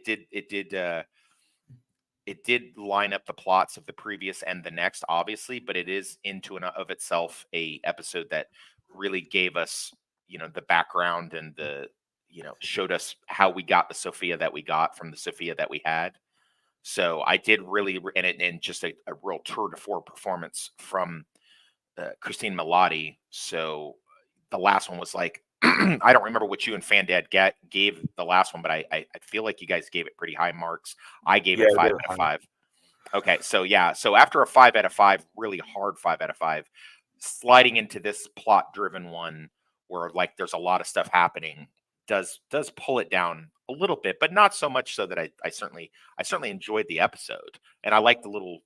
it did line up the plots of the previous and the next, obviously, but it is into and of itself a episode that really gave us, the background and showed us how we got the Sophia that we got from the Sophia that we had. So I did really, and just a real tour de force performance from Christine Milotti. So the last one was like, I don't remember what you and Fandad gave the last one, but I feel like you guys gave it pretty high marks. I gave Yeah, it we five do. out of five. Okay, so yeah, so after a 5 out of 5, really hard 5 out of 5, sliding into this plot-driven one where like there's a lot of stuff happening, does pull it down a little bit, but not so much so that I certainly enjoyed the episode, and I like the little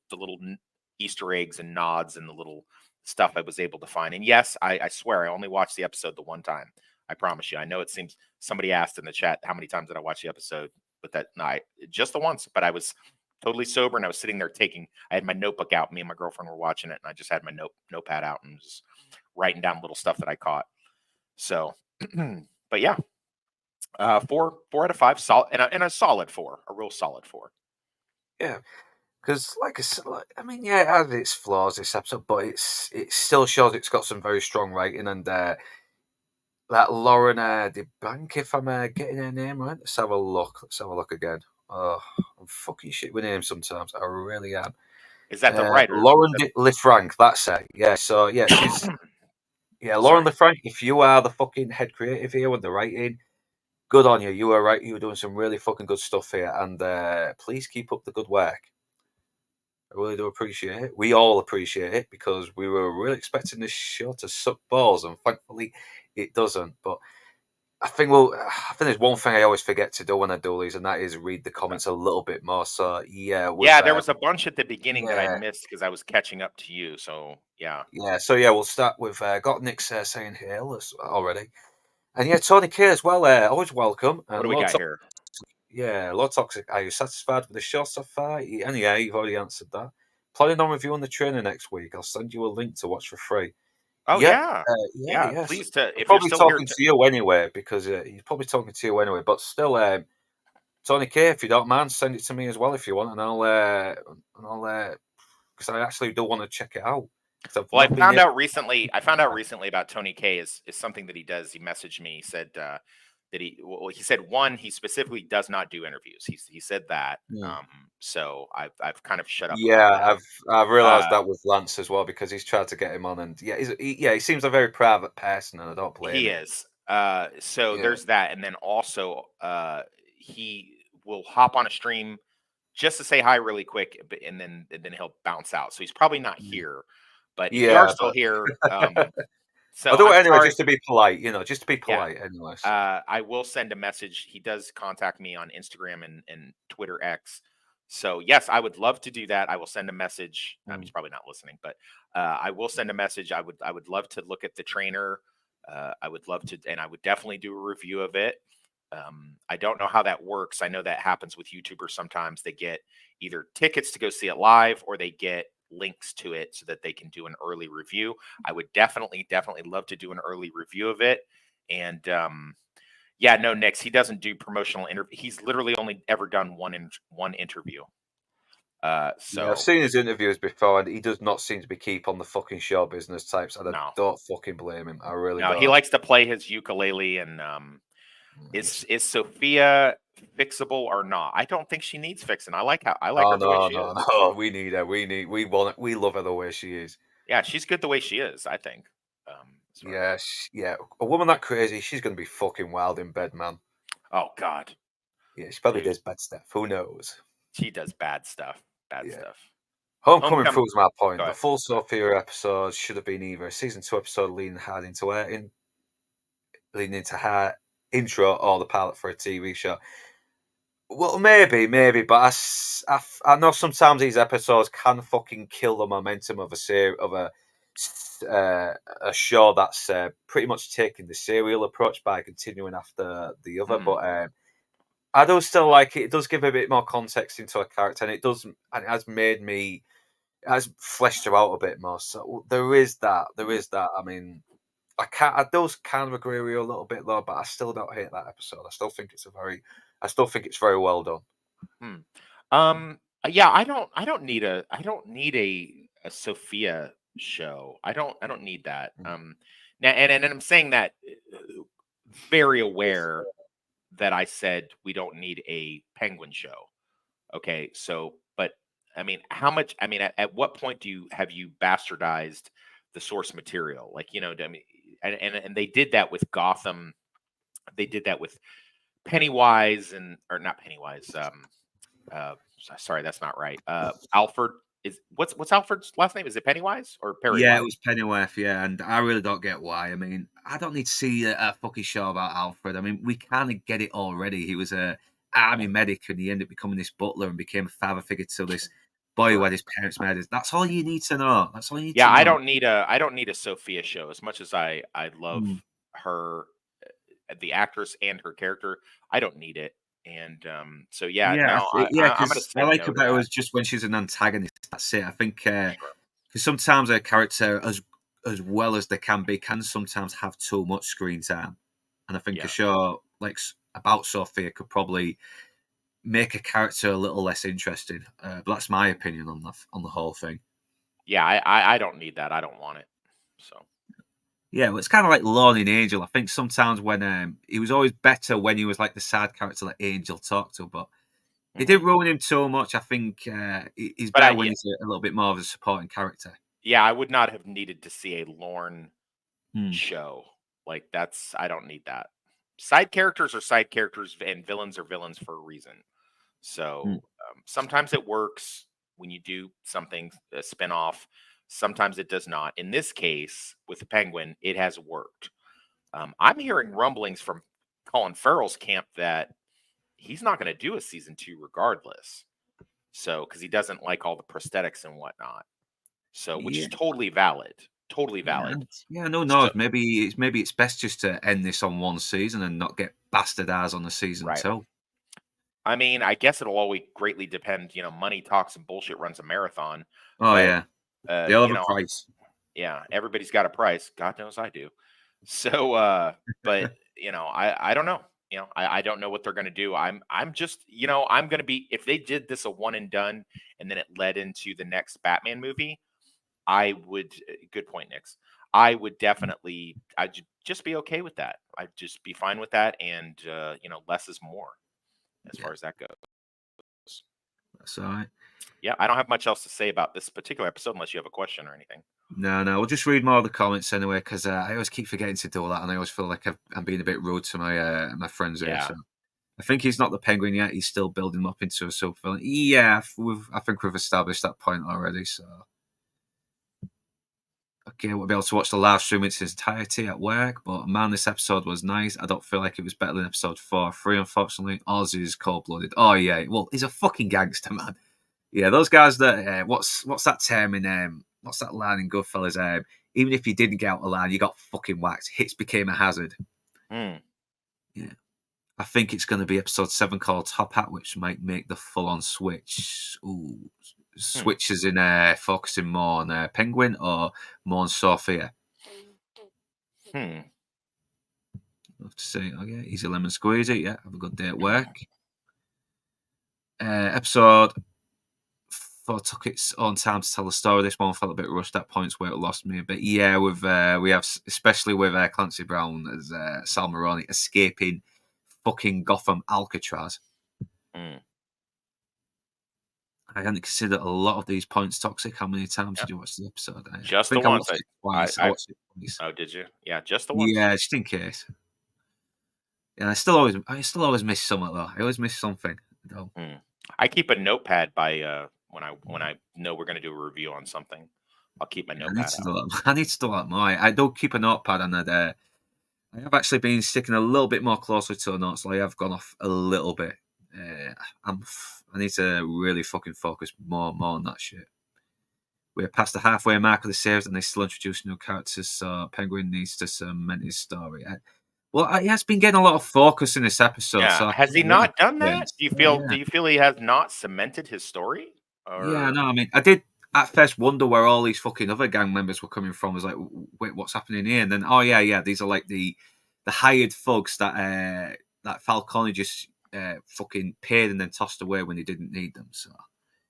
Easter eggs and nods and the little stuff I was able to find. And yes, I swear I only watched the episode the one time. I promise you. I know it seems somebody asked in the chat how many times did I watch the episode, but that night just the once. But I was totally sober and I was sitting there I had my notebook out. Me and my girlfriend were watching it, and I just had my notepad out and was writing down little stuff that I caught. So, but yeah, 4 out of 5, solid, and a solid 4, a real solid 4. Yeah, because like I said, I mean, yeah, it has its flaws, this episode, but it still shows it's got some very strong writing. And that Lauren DeBank, if I'm getting her name right, let's have a look. Let's have a look again. Oh, I'm fucking shit with names sometimes. I really am. Is that the writer? Lauren LeFranc, that's it. Yeah, so yeah, she's yeah, Lauren LeFranc. If you are the fucking head creative here with the writing, good on you. You were right. You were doing some really fucking good stuff here, and please keep up the good work. I really do appreciate it. We all appreciate it because we were really expecting this show to suck balls, and thankfully, it doesn't. But I think there's one thing I always forget to do when I do these, and that is read the comments a little bit more. So yeah, there was a bunch at the beginning that I missed because I was catching up to you. So yeah. So yeah, we'll start with got Nick saying hail already, and yeah, Tony K as well. Always welcome. What do we got here? Yeah, Lord Toxic. Are you satisfied with the show so far? And yeah, you've already answered that. Planning on reviewing the trailer next week. I'll send you a link to watch for free. Oh yeah. Please, if probably you're talking to you anyway, because he's probably talking to you anyway. But still, Tony K, if you don't mind, send it to me as well if you want, and I'll because I actually do want to check it out. Well, I found out recently about Tony K is something that he does. He messaged me. He said that he said one, he specifically does not do interviews. He said that. So I've kind of shut up. Yeah, I've realized that with Lance as well, because he's tried to get him on, and he seems a very private person, and I don't blame him. He is. So there's that, and then also he will hop on a stream just to say hi really quick, and then he'll bounce out. So he's probably not here, but if you are still here. So I'll do it anyway, just to be polite, just to be polite anyway. I will send a message. He does contact me on Instagram and Twitter X. So yes, I would love to do that. I will send a message. He's probably not listening, but I will send a message. I would love to look at the trainer. I would love to, and I would definitely do a review of it. I don't know how that works. I know that happens with YouTubers sometimes. They get either tickets to go see it live, or they get links to it so that they can do an early review. I would definitely love to do an early review of it. And no, Nix, he doesn't do promotional interview. He's literally only ever done one interview. So I've seen his interviews before, and he does not seem to be keep on the fucking show business types, and I don't fucking blame him. I really don't. He likes to play his ukulele. And is Sophia fixable or not? I don't think she needs fixing. I like her the way she is. No, we need her. We love her the way she is. Yeah, she's good the way she is, I think. A woman that crazy, she's gonna be fucking wild in bed, man. Oh God. Yeah, she probably does bad stuff. Who knows? She does bad stuff. Stuff. Homecoming proves my point. The full Sophia episode should have been either a season 2 episode leading into her intro, or the pilot for a TV show. Well, maybe, but I know sometimes these episodes can fucking kill the momentum of a show that's pretty much taking the serial approach by continuing after the other. But I do still like it. It does give a bit more context into a character, and it has fleshed her out a bit more. So there is that. I mean, I do kind of agree with you a little bit though, but I still don't hate that episode. I still think it's very well done. I don't need a Sophia show. I don't need that. Now, and I'm saying that very aware that I said we don't need a Penguin show. Okay, so but I mean, how much? I mean, at what point have you bastardized the source material? Like, I mean, and they did that with Gotham. They did that with Pennywise, or not Pennywise. Sorry, that's not right. Alfred What's Alfred's last name? Is it Pennywise or Yeah, it Perrywise? was Pennyworth, yeah, and I really don't get why. I mean, I don't need to see a fucking show about Alfred. I mean, we kind of get it already. He was a army medic, and he ended up becoming this butler and became a father figure to this boy who True. had his parents murdered. That's all you need to know. That's all you need to Yeah, know. I don't need a Sophia show as much as I love Mm. her, the actress and her character. I don't need it, and so yeah, Yeah, no, yeah, I'm gonna because I say like no to about her that. is just when she's an antagonist. That's it. I think because Sure. sometimes a character, as well as they can sometimes have too much screen time, and I think a Yeah, show like about Sophia could probably make a character a little less interesting. But that's my opinion on the whole thing. yeah, I don't need that. I don't want it. So Yeah, well, it's kind of like Lorne in Angel. I think sometimes when he was always better when he was like the side character that Angel talked to, but it mhm. didn't ruin him too much. I think he's But better when yeah, he's a little bit more of a supporting character. yeah, I would not have needed to see a Lorne Mm, show. Like that's I don't need that. Side characters are side characters, and villains are villains for a reason. mm. So sometimes it works when you do something a spinoff. Sometimes it does not. In this case, with the Penguin, it has worked. I'm hearing rumblings from Colin Farrell's camp that he's not going to do a season two regardless. So because he doesn't like all the prosthetics and whatnot. So which is Yeah, totally valid. Totally yeah, valid. yeah. No So knows. Maybe it's best just to end this on one season and not get bastardized on the season right. two. I mean, I guess it'll always greatly depend. Money talks and bullshit runs a marathon, Oh but yeah, they'll have you a know, price. yeah, everybody's got a price. God knows I do. So, but I don't know. I don't know what they're gonna do. I'm just, I'm gonna be if they did this a one and done, and then it led into the next Batman movie. I would. Good point, Nix. I would definitely. Just be okay with that. I'd just be fine with that, and less is more as Yeah, far as that goes. that's all right. Yeah, I don't have much else to say about this particular episode unless you have a question or anything. No, no, we'll just read more of the comments anyway because I always keep forgetting to do that, and I always feel like I'm being a bit rude to my friends here. Yeah. So I think he's not the Penguin yet. He's still building him up into a super villain. Yeah, I think we've established that point already. So okay, we'll be able to watch the live stream in its entirety at work. But man, this episode was nice. I don't feel like it was better than episode 4-3, unfortunately. Oz is cold blooded. Oh yeah, well he's a fucking gangster, man. Yeah, those guys that what's that term in what's that line in Goodfellas? Even if you didn't get out the line, you got fucking whacked. Hits became a hazard. Hmm. Yeah. I think it's going to be episode 7 called Top Hat, which might make the full on switch. Ooh, Hmm. switches in focusing more on Penguin or more on Sophia. Hmm. I'll have to say, oh yeah, easy lemon squeezy. Yeah, have a good day at work. Episode 4 took its own time to tell the story. This one felt a bit rushed at points where it lost me. But yeah, we have especially with Clancy Brown as Sal Maroni escaping fucking Gotham Alcatraz. Hmm. I hadn't considered a lot of these points toxic. How many times Yeah. did you watch the episode? I Just the think I once. watched it twice. I I. watched it twice. Oh, did you? Yeah, just the once. Yeah, just in case. Yeah, I still always miss something though. I always miss something. Though. Hmm. I keep a notepad by when I know we're gonna do a review on something. I'll keep my Yeah, I need notepad to out. do that. I need to do that more. I don't keep a notepad, and I have actually been sticking a little bit more closely to the notes. So I have gone off a little bit. I need to really fucking focus more on that shit. We're past the halfway mark of the series, and they still introduce new characters. So Penguin needs to cement his story. He has been getting a lot of focus in this episode. Yeah. So I Has he can't wait. not done Yeah, that? Do you yeah, feel yeah. do you feel he has not cemented his story? Yeah, Or no, I mean, I did at first wonder where all these fucking other gang members were coming from. I was like, wait, what's happening here? And then, oh yeah, these are like the hired thugs that Falcone just fucking paid and then tossed away when he didn't need them. So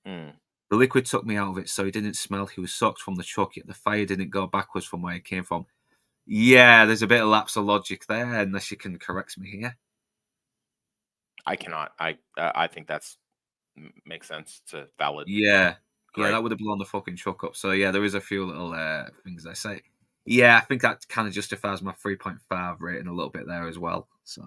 Hmm. the liquid took me out of it, so he didn't smell. He was sucked from the truck, yet the fire didn't go backwards from where it came from. Yeah, there's a bit of lapse of logic there, unless you can correct me here. I cannot. I think that's makes sense. It's a valid Yeah, yeah, gripe. that would have blown the fucking truck up. So yeah, there is a few little things I say. Yeah, I think that kind of justifies my 3.5 rating a little bit there as well. So,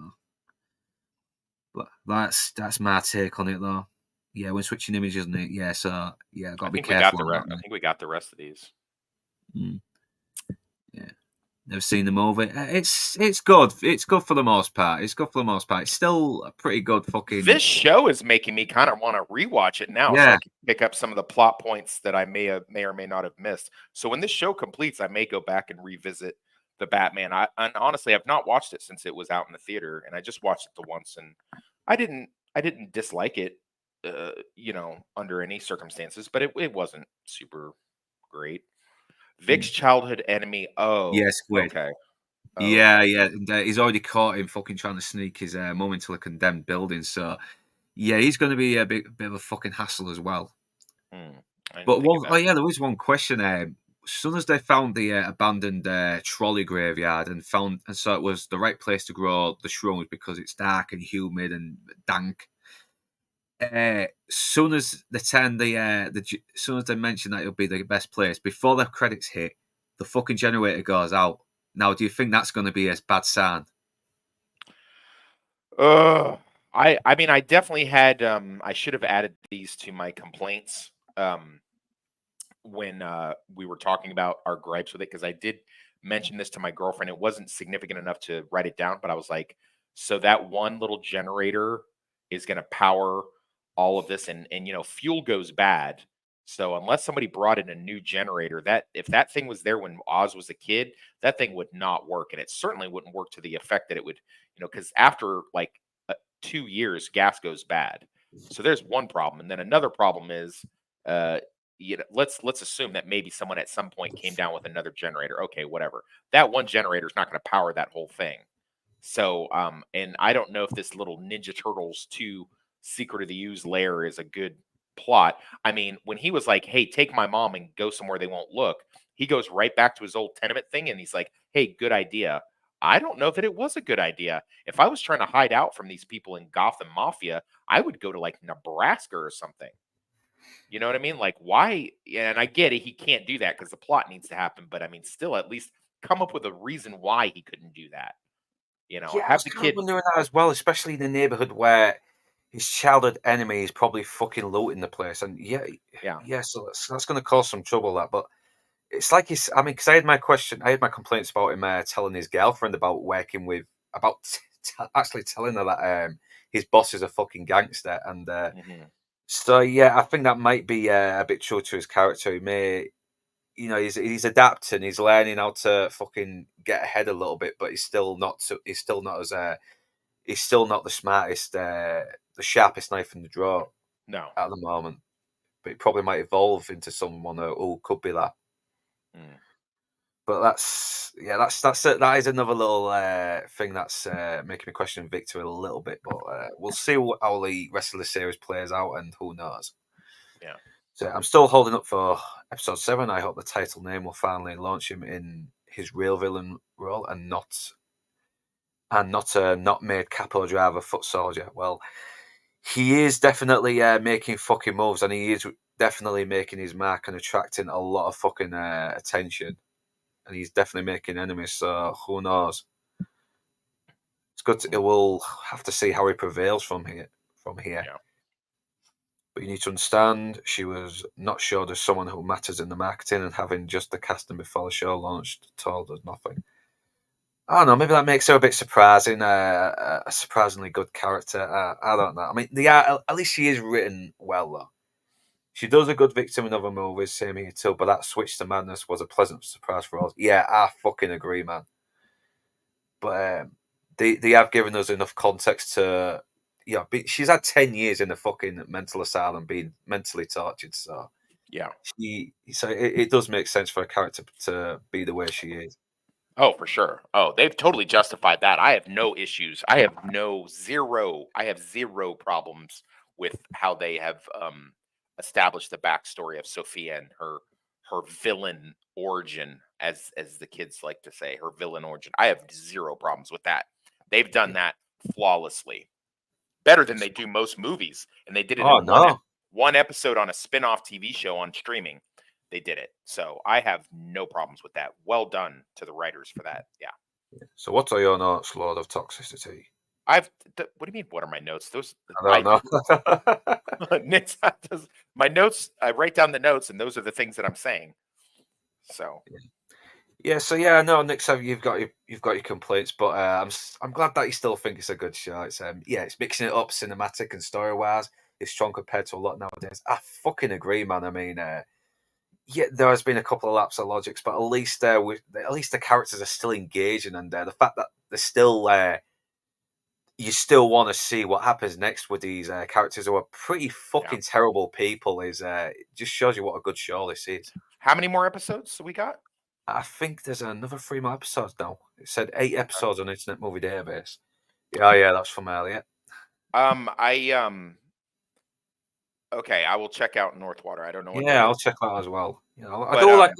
but that's my take on it though. Yeah, when switching images, isn't it? Yeah, so yeah, got I to be think we got careful the on rest. that. I think we got the rest of these. Mm, yeah, never seen the movie. It's good. It's good for the most part. It's good for the most part. It's still a pretty good fucking This show is making me kind of want to rewatch it now, so I yeah. can pick up some of the plot points that I may or may not have missed. So when this show completes, I may go back and revisit the Batman. And honestly, I've not watched it since it was out in the theater, and I just watched it the once, and I didn't dislike it, under any circumstances, but it wasn't super great. Vic's childhood enemy. Yeah, Oh, Squid. okay. Yeah, Okay. yeah. And, he's already caught him fucking trying to sneak his mum into a condemned building. So yeah, he's going to be a bit of a fucking hassle as well. Hmm. I didn't But think of oh that. yeah, there was one question. As soon as they found the abandoned trolley graveyard and so it was the right place to grow the shrooms because it's dark and humid and dank. Soon as they turn soon as they mention that it'll be the best place before the credits hit, the fucking generator goes out. Now, do you think that's going to be a bad sign? Ugh. I mean, I definitely had, I should have added these to my complaints, when, we were talking about our gripes with it, because I did mention this to my girlfriend. It wasn't significant enough to write it down, but I was like, "So that one little generator is gonna power all of this," and, fuel goes bad. So unless somebody brought in a new generator, that if that thing was there when Oz was a kid, that thing would not work, and it certainly wouldn't work to the effect that it would, because after, like, 2 years, gas goes bad. So there's one problem, and then another problem is, uh, let's assume that maybe someone at some point came down with another generator. Okay, whatever. That one generator is not going to power that whole thing. So, and I don't know if this little Ninja Turtles 2 Secret of the Ooze lair is a good plot. I mean, when he was like, "Hey, take my mom and go somewhere they won't look," he goes right back to his old tenement thing, and he's like, "Hey, good idea." I don't know that it was a good idea. If I was trying to hide out from these people in Gotham Mafia, I would go to like Nebraska or something. You know what I mean? Like, why? Yeah, and I get it. He can't do that because the plot needs to happen. But I mean, still, at least come up with a reason why he couldn't do that. Yeah, I Have was the kind of kid. wondering that as well, especially in the neighborhood where his childhood enemy is probably fucking looting the place, and yeah, Yeah. yeah. So that's going to cause some trouble. That, but it's like he's. I mean, because I had my complaints about him telling his girlfriend about working with, about actually telling her that his boss is a fucking gangster, and Hmm. so yeah, I think that might be a bit true to his character. He may, he's adapting, he's learning how to fucking get ahead a little bit, but he's still not. He's still not as he's still not the smartest, the sharpest knife in the drawer No. at the moment. But he probably might evolve into someone who could be that. Mm. But that's it. That is another little thing that's making me question Victor a little bit. But we'll see how the rest of the series plays out, and who knows. Yeah. So I'm still holding up for episode 7. I hope the title name will finally launch him in his real villain role, and not made Capo Driver foot soldier. Well, he is definitely making fucking moves, and he is definitely making his mark and attracting a lot of fucking attention. And he's definitely making enemies. So who knows? It's good. Mm. We'll have to see how he prevails from here. From here. Yeah. But you need to understand, she was not showed as someone who matters in the marketing, and having just the casting before the show launched told us nothing. I don't know. Maybe that makes her a bit surprising. A surprisingly good character. I don't know. I mean, at least she is written well, though. She does a good victim in other movies, same here too. But that switch to madness was a pleasant surprise for us. Yeah, I fucking agree, man. But they have given us enough context to, she's had 10 years in a fucking mental asylum, being mentally tortured. So Yeah. it does make sense for a character to be the way she is. Oh, for sure. Oh, they've totally justified that. I have no issues. I have zero problems with how they have established the backstory of Sophia and her villain origin, as the kids like to say, her villain origin. I have zero problems with that. They've done that flawlessly. Better than they do most movies. And they did it Oh in no. one episode on a spin-off TV show on streaming. They did it. So I have no problems with that. Well done to the writers for that. Yeah. So what are your notes, Lord of Toxicity? What do you mean? What are my notes? Those I don't know. Nick's my notes. I write down the notes, and those are the things that I'm saying. So Yeah, so yeah, no, Nick, so you've got your complaints, but I'm glad that you still think it's a good show. It's yeah, it's mixing it up cinematic and story wise. It's strong compared to a lot nowadays. I fucking agree, man. I mean, yeah, there has been a couple of lapses of logics, but at least the characters are still engaging, and the fact that they're still you still want to see what happens next with these characters who are pretty yeah. fucking terrible people is just shows you what a good show this is. How many more episodes we got? I think there's another 3 more episodes now. It said 8 episodes on Internet Movie Database. Yeah, yeah, that's from earlier. I Okay, I will check out Northwater. I don't know what that Yeah, I'll is, check that as well. You know, but I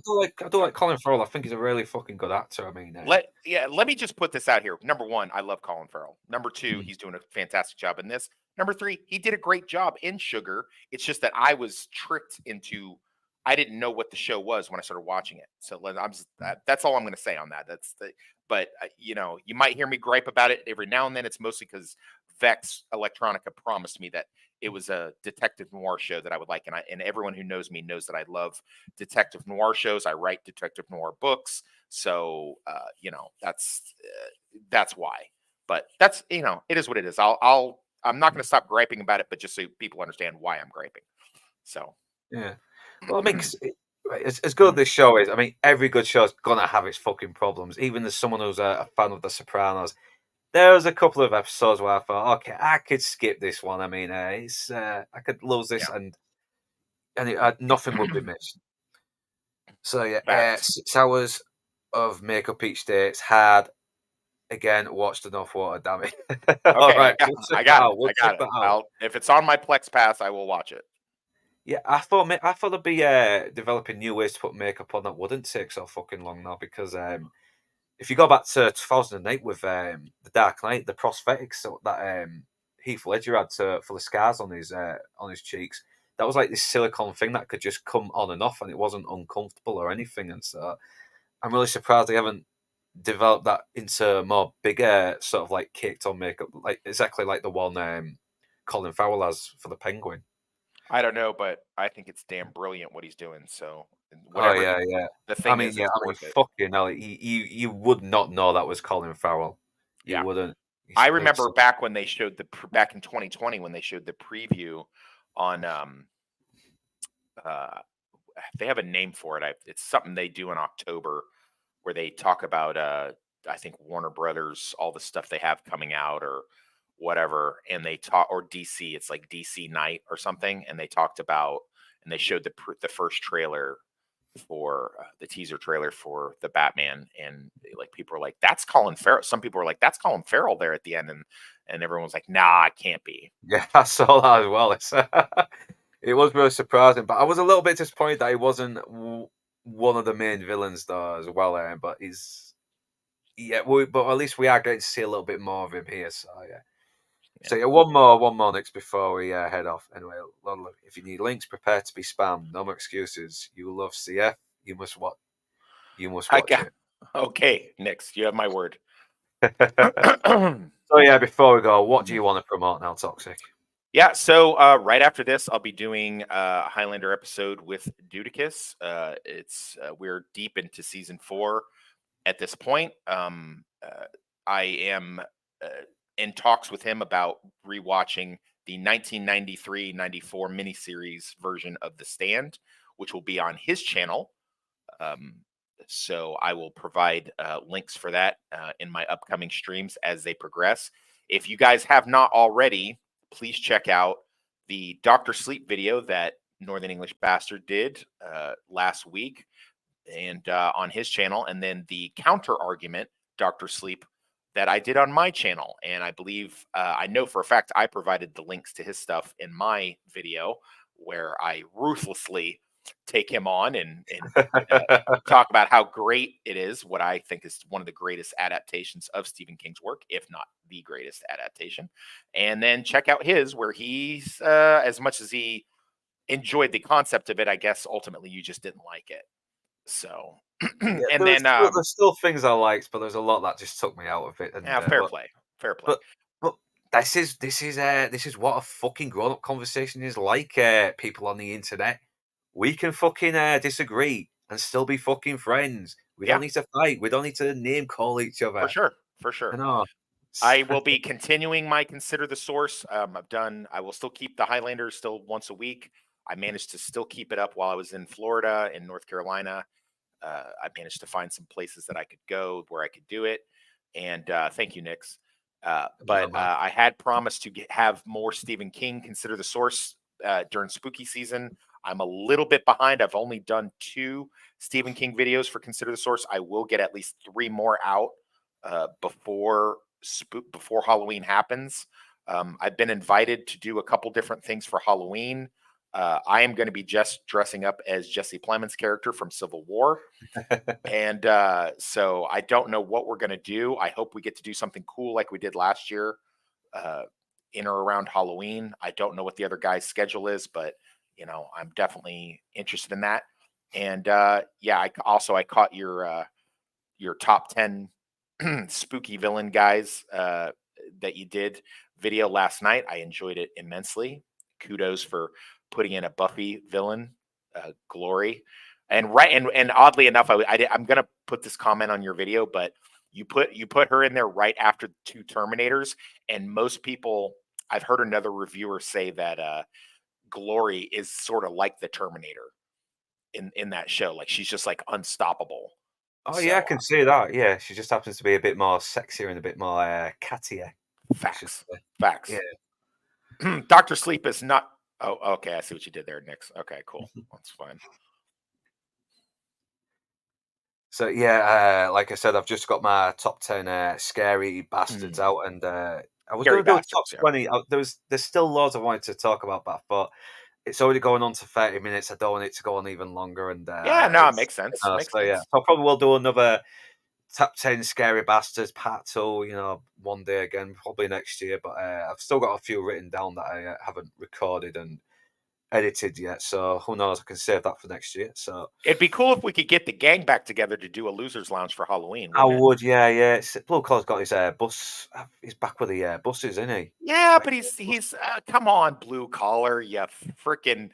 do like Colin Farrell. I think he's a really fucking good actor. I mean, let me just put this out here. Number one, I love Colin Farrell. Number two, mm, he's doing a fantastic job in this. Number three, he did a great job in Sugar. It's just that I was tricked into. I didn't know what the show was when I started watching it. So that's all I'm going to say on that. But you know, you might hear me gripe about it every now and then. It's mostly because Vex Electronica promised me that it was a detective noir show that I would like, and everyone who knows me knows that I love detective noir shows. I write detective noir books. So you know, that's why. But that's, you know, it is what it is. I'm not going to stop griping about it, but just so people understand why I'm griping. So yeah. Well, I mean, as good as this show is, I mean, every good show's gonna have its fucking problems. Even as someone who's a fan of The Sopranos, there was a couple of episodes where I thought, okay, I could skip this one. I mean, it's I could lose this, and nothing would be yeah, missed. So yeah, facts. 6 hours of makeup each day. It's hard. Again, watch the North Water. Damn it! All Okay, right, we'll check I that got it. out. We'll I check got it. that out. I'll if it's on my Plex Pass, I will watch it. Yeah, I thought they'd be developing new ways to put makeup on that wouldn't take so fucking long now because if you go back to 2008 with the Dark Knight, the prosthetics that Heath Ledger had for the scars on his cheeks, that was like this silicone thing that could just come on and off, and it wasn't uncomfortable or anything. And so I'm really surprised they haven't developed that into more bigger sort of like caked on makeup, like exactly like the one Colin Farrell has for the Penguin. I don't know, but I think it's damn brilliant what he's doing. So Oh whatever yeah, yeah. the thing is, it's I mean, worth it. fucking hell, you would not know that was Colin Farrell. You Yeah. wouldn't. I It's remember back when they showed back in 2020 when they showed the preview on uh they have a name for it. It's something they do in October where they talk about I think Warner Brothers, all the stuff they have coming out or whatever, and they talk or DC, it's like DC Night or something, and they talked about and they showed the first trailer for the teaser trailer for the Batman, and like people are like, "That's Colin Farrell." Some people are like, "That's Colin Farrell there at the end," and everyone's like, "Nah, it can't be." yeah, I saw that as well. It was really surprising, but I was a little bit disappointed that he wasn't one of the main villains though as well. But he's yeah, but at least we are getting to see a little bit more of him here. So yeah. Yeah. So yeah, one more next before we head off. Anyway, look, if you need links, prepare to be spammed. No more excuses. You love CF, you must watch. You must I watch got it. okay. Next, you have my word. So yeah, before we go, what do you want to promote now, Toxic? Yeah, so right after this, I'll be doing a Highlander episode with Dudicus. It's we're deep into season 4 at this point. I am in talks with him about rewatching the 1993-94 miniseries version of The Stand, which will be on his channel. Um, so I will provide links for that in my upcoming streams as they progress. If you guys have not already, please check out the Doctor Sleep video that Northern English Bastard did last week and on his channel, and then the counter argument Doctor Sleep that I did on my channel. And I believe I know for a fact I provided the links to his stuff in my video where I ruthlessly take him on and talk about how great it is, what I think is one of the greatest adaptations of Stephen King's work, if not the greatest adaptation. And then check out his, where he's, as much as he enjoyed the concept of it, I guess ultimately you just didn't like it. So, Yeah, and then, there's still things I liked, but there's a lot that just took me out of it. And yeah, fair play, fair play. but this is what a fucking grown-up conversation is like, people on the internet. We can fucking disagree and still be fucking friends. We Yeah, don't need to fight. We don't need to name call each for other. sure, for sure. You know. I will be continuing my Consider the Source. I will still keep the Highlanders still once a week. I managed to still keep it up while I was in Florida and North Carolina. I managed to find some places that I could go where I could do it. And thank you, Nix. But I had promised to have more Stephen King Consider the Source during spooky season. I'm a little bit behind. I've only done 2 Stephen King videos for Consider the Source. I will get at least 3 more out before Halloween happens. I've been invited to do a couple different things for Halloween. I am going to be just dressing up as Jesse Plemons' character from Civil War. And so I don't know what we're going to do. I hope we get to do something cool like we did last year in or around Halloween. I don't know what the other guy's schedule is, but I'm definitely interested in that. And yeah, I caught your top 10 spooky villain guys that you did video last night. I enjoyed it immensely. Kudos for putting in a Buffy villain, Glory. And oddly enough, I'm gonna put this comment on your video, but you put her in there right after 2 Terminators, and most people, I've heard another reviewer say that Glory is sort of like the Terminator in that show, like she's just like unstoppable. Oh yeah, I So can see that. Yeah, she just happens to be a bit more sexier and a bit more cattier. facts, Yeah. Doctor Sleep is not. Oh, okay. I see what you did there, Nix. Okay, cool. That's fine. So yeah, like I said, I've just got my top 10 scary bastards out, and I was Scary going to do a top bastards, yeah. 20. There's still loads I wanted to talk about, but I thought it's already going on to 30 minutes. I don't want it to go on even longer, and Yeah, no, it makes sense. so Makes yeah, sense. so I probably will do another top 10 scary bastards part 2. One day again, probably next year. But I've still got a few written down that I haven't recorded and edited yet, so who knows? I can save that for next year. So It'd be cool if we could get the gang back together to do a losers lounge for Halloween. I Wouldn't it? would, yeah. Blue Collar's got his bus. He's back with the buses, isn't he? Yeah, Back but with the bus. he's come on, blue collar. You freaking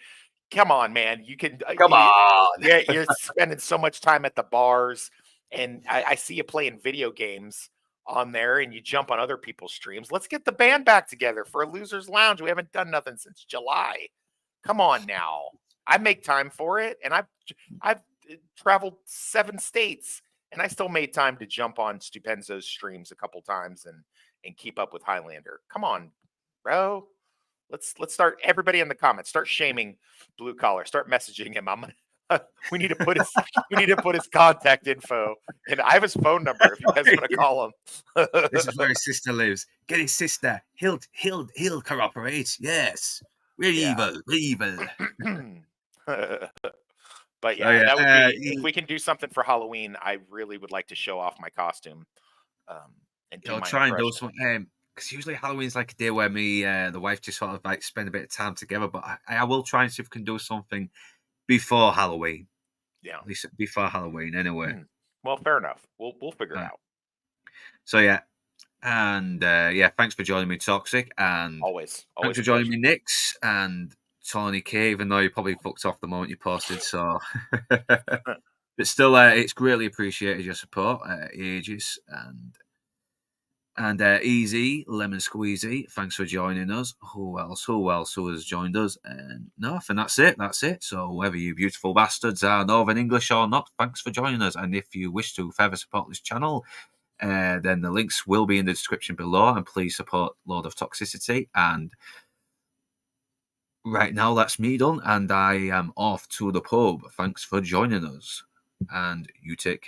come on, man. You can Come on. yeah, you're spending so much time at the bars, and I see you playing video games on there, and you jump on other people's streams. Let's get the band back together for a losers lounge. We haven't done nothing since July. Come on now. I make time for it, and I've traveled 7 states, and I still made time to jump on Stupenzo's streams a couple times and keep up with Highlander. Come on, bro. Let's start everybody in the comments. Start shaming blue collar. Start messaging him. We need to put his contact info, and I have his phone number if you guys want to call him. This is where his sister lives. Get his sister. He'll cooperate. Yes. We're Yeah. evil. We're evil. But yeah, Oh, yeah. that would be if we can do something for Halloween. I really would like to show off my costume and do I'll my try and do impression. something. Because usually Halloween's like a day where me, the wife just sort of like spend a bit of time together. But I will try and see if we can do something before Halloween. Yeah. At least before Halloween, anyway. Well, fair enough. We'll figure it out. So yeah, and yeah, thanks for joining me, Toxic, and Always thanks for joining me, Nix, and Tony K. Even though you probably fucked off the moment you posted, so but still, it's greatly appreciated your support, ages, and Easy Lemon Squeezy. Thanks for joining us. Who else has joined us? And no, I think that's it. So whether you beautiful bastards are Northern English or not, thanks for joining us. And if you wish to further support this channel, then the links will be in the description below, and please support Lord of Toxicity. And right now, that's me done, and I am off to the pub. Thanks for joining us, and you take care.